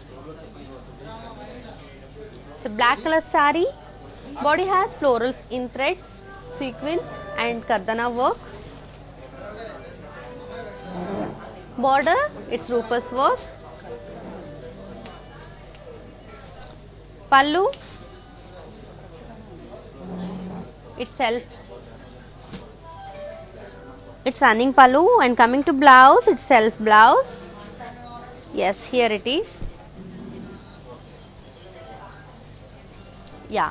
It's a black color saree. Body has florals in threads, sequins and kardana work. Border, it's rufus work. Pallu, it's running pallu, and coming to blouse, it's self blouse. Yes, here it is. Yeah,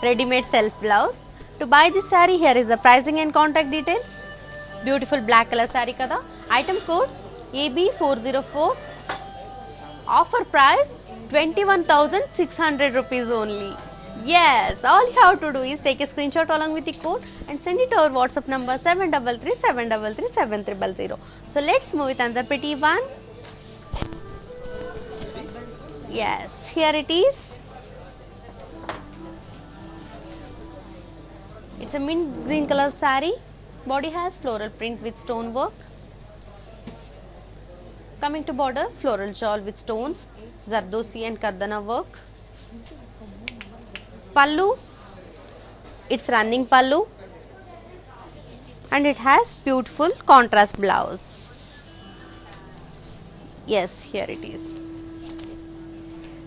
ready-made self blouse. To buy this saree, here is the pricing and contact details. Beautiful black color saree kada. Item code AB404. Offer price 21,600 rupees only. Yes, all you have to do is take a screenshot along with the code and send it to our WhatsApp number 733 So let's move with another pretty one. Yes, here it is. It's a mint green color saree. Body has floral print with stone work. Coming to border, floral shawl with stones, zardosi and kardana work. Pallu, it's running pallu, and it has beautiful contrast blouse. Yes, here it is.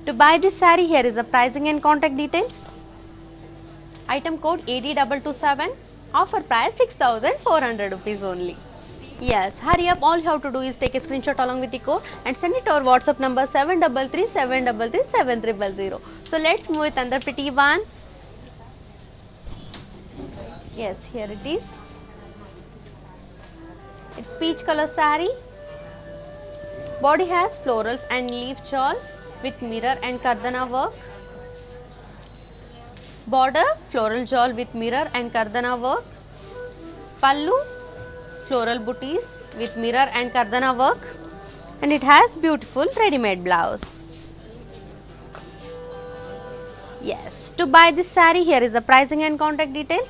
To buy this saree, here is the pricing and contact details. Item code AD227. Offer price 6,400 rupees only. Yes, hurry up. All you have to do is take a screenshot along with the code and send it to our WhatsApp number 733 So let's move with another pretty one. Yes, here it is. It's peach color saree. Body has florals and leaf shawl with mirror and kardana work. Border floral shawl with mirror and kardana work. Pallu floral booties with mirror and kardana work, and it has beautiful ready-made blouse. Yes, to buy this saree, here is the pricing and contact details.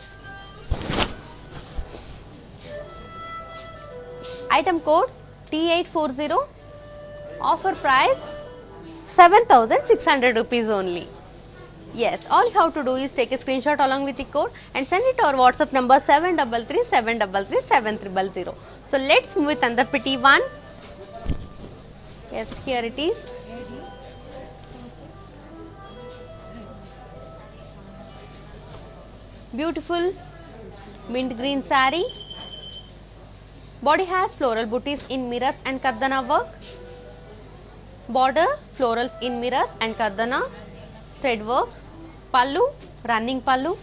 Item code T840. Offer price 7,600 rupees only. Yes, all you have to do is take a screenshot along with the code and send it to our WhatsApp number 733-733-7300. So let's move with another pretty one. Yes, here it is. Beautiful mint green saree. Body has floral booties in mirrors and kardana work. Border florals in mirrors and kardana thread work. Pallu, running pallu,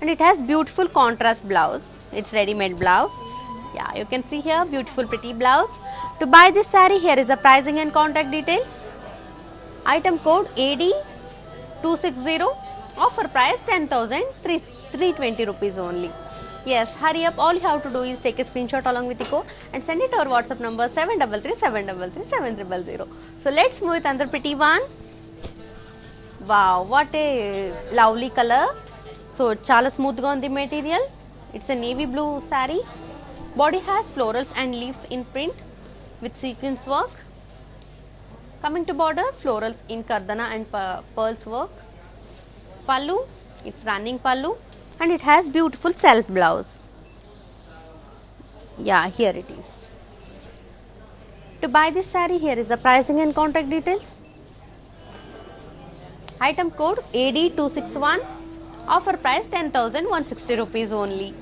and it has beautiful contrast blouse. It's ready-made blouse. Yeah, you can see here beautiful pretty blouse. To buy this saree, here is the pricing and contact details. Item code AD260. Offer price 10,320 rupees only. Yes, hurry up. All you have to do is take a screenshot along with the code and send it to our WhatsApp number 733-733-7300. So let's move with another pretty one. Wow, what a lovely color. So chala smooth ga undi material. It's a navy blue saree. Body has florals and leaves in print with sequins work. Coming to border, florals in kardana and pearls work. Pallu, it's running pallu, and it has beautiful self blouse. Yeah, here it is. To buy this saree, here is the pricing and contact details. Item code AD261. Offer price 10,160 rupees only.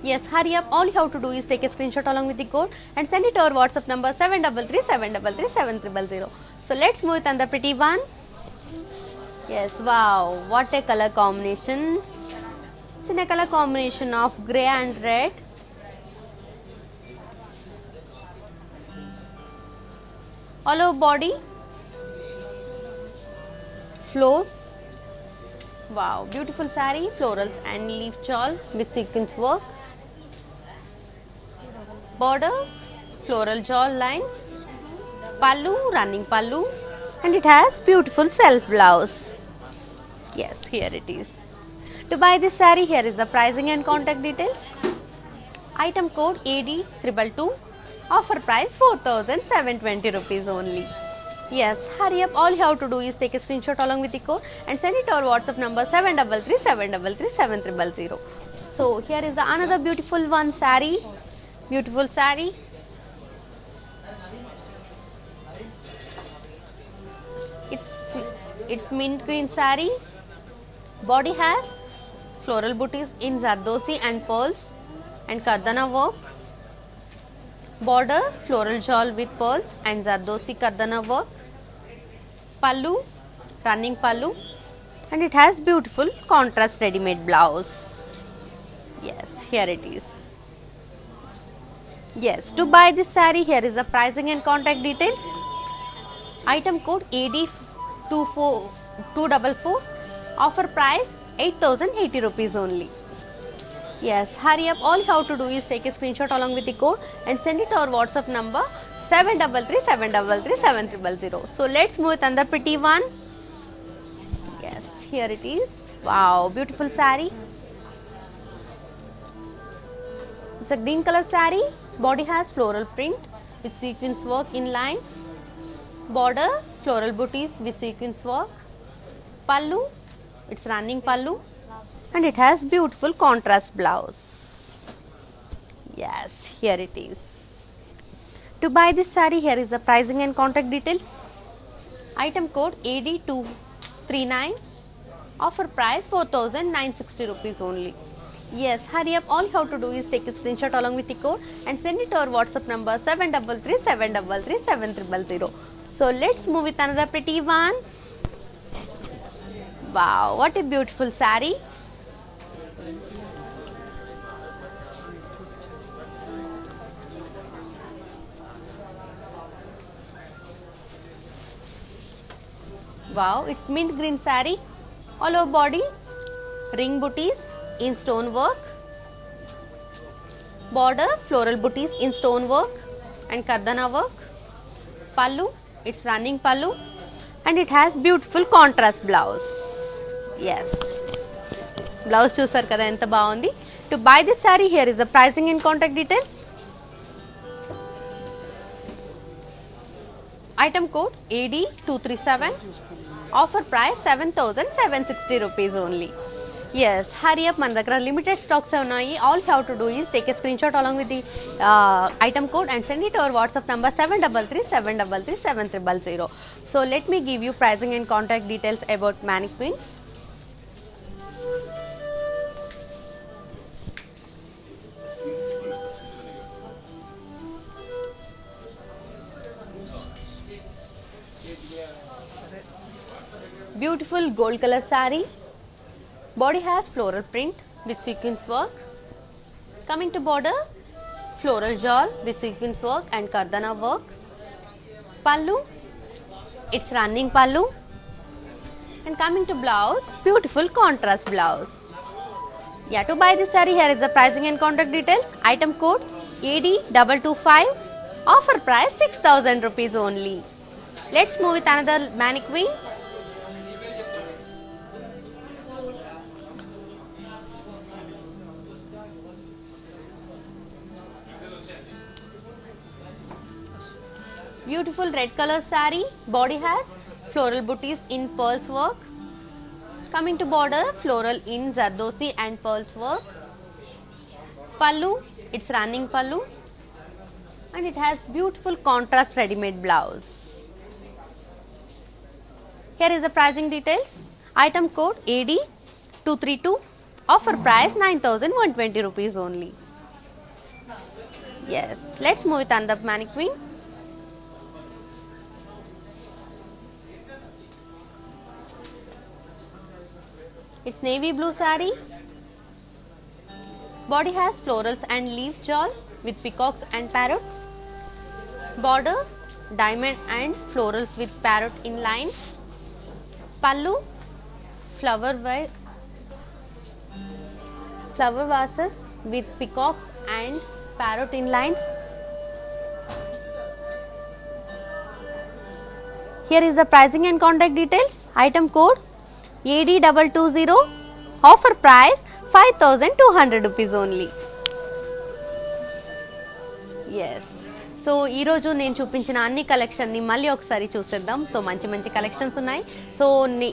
Yes, hurry up. All you have to do is take a screenshot along with the code and send it to our WhatsApp number 733-733-7300. So let's move with another pretty one. Yes, wow, what a color combination. It's in a color combination of grey and red. All over body, flows. Wow, beautiful saree, florals and leaf shawl with sequins work. Border, floral shawl lines. Pallu, running pallu, and it has beautiful self blouse. Yes, here it is. To buy this saree, here is the pricing and contact details. Item code AD222. Offer price 4,720 rupees only. Yes, hurry up. All you have to do is take a screenshot along with the code and send it to our WhatsApp number 733-733-7300. So here is the another beautiful one saree. Beautiful saree. It's mint green saree. Body has floral booties in zardosi and pearls and kardana work. Border floral shawl with pearls and zardosi kardana work. Pallu, running pallu, and it has beautiful contrast ready-made blouse. Yes, here it is. Yes, to buy this saree, here is the pricing and contact details. Item code AD244. Offer price 8,080 rupees only. Yes, hurry up. All you have to do is take a screenshot along with the code and send it to our WhatsApp number 733-733-7300. So let's move with another pretty one. Yes, here it is. Wow, beautiful saree. It's a green color saree. Body has floral print with sequins work in lines. Border floral booties with sequins work. Pallu, it's running pallu, and it has beautiful contrast blouse. Yes, here it is. To buy this saree, here is the pricing and contact details. Item code AD239. Offer price 4,960 rupees only. Yes, hurry up. All you have to do is take a screenshot along with the code and send it to our WhatsApp number 733-733-7300. So let's move with another pretty one. Wow, what a beautiful saree. Wow, it's mint green saree. All over body, ring booties in stone work. Border, floral booties in stone work and kardana work. Pallu, it's running pallu, and it has beautiful contrast blouse. Yes, blouse చూసారు కదా ఎంత బాగుంది. To buy this saree here is the pricing and contact details. Item code AD237. Offer price 7,760 rupees only. Yes, hurry up, మన దగ్గర limited stocks ఉన్నాయి. All you have to do is take a screenshot along with the item code and send it to our WhatsApp number 733-733-7300. So let me give you pricing and contact details about mannequins. Beautiful gold color saree. Body has floral print with sequins work. Coming to border, floral shawl with sequins work and kardana work. Pallu, it's running pallu. And coming to blouse, beautiful contrast blouse. Yeah, to buy this saree here is the pricing and contact details. Item code AD225. Offer price 6,000 rupees only. Let's move with another mannequin. Beautiful red color saree. Body has floral booties in pearls work. Coming to border, floral in zardosi and pearls work. Pallu, it's running pallu. And it has beautiful contrast ready-made blouse. Here is the pricing details. Item code AD232. Offer price 9,120 rupees only. Yes, let's move with another mannequin. It's navy blue saree. Body has florals and leaf shawl with peacocks and parrots. Border, diamond and florals with parrot in lines. Pallu, flower vases with peacocks and parrot in lines. Here is the pricing and contact details. Item code AD220. Offer price 5,200 rupees only. Yes. So ఈరోజు నేను చూపించిన అన్ని కలెక్షన్ని మళ్ళీ ఒకసారి చూసేద్దాం. So మంచి మంచి collections ఉన్నాయి. సో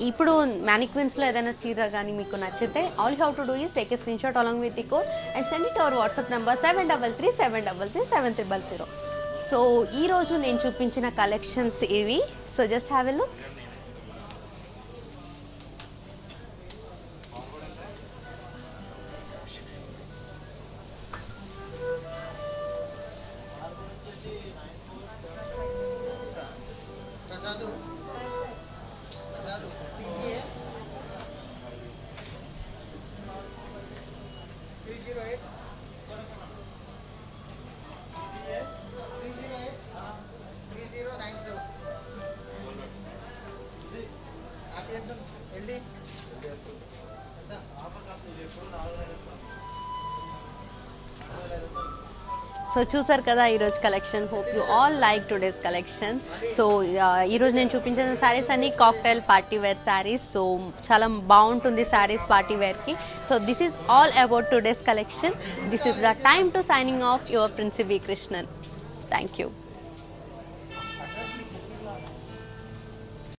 ఇప్పుడు మ్యానిక్విన్స్లో ఏదైనా చీర కానీ మీకు నచ్చితే all you have to do is take a screen shot along with the code and send it our WhatsApp number 733-733-7300. So ఈరోజు నేను చూపించిన కలెక్షన్స్ ఇవి. So just have a look. So చూసారు కదా ఈరోజు collection. Hope you all like today's collection. So ఈరోజు నేను చూపించిన శారీస్ అన్ని cocktail party wear sarees. So చాలా బాగుంటుంది శారీస్ పార్టీ వేర్కి. So this is all about today's collection. This is the time to signing off your Princy B Krishnan. Thank you.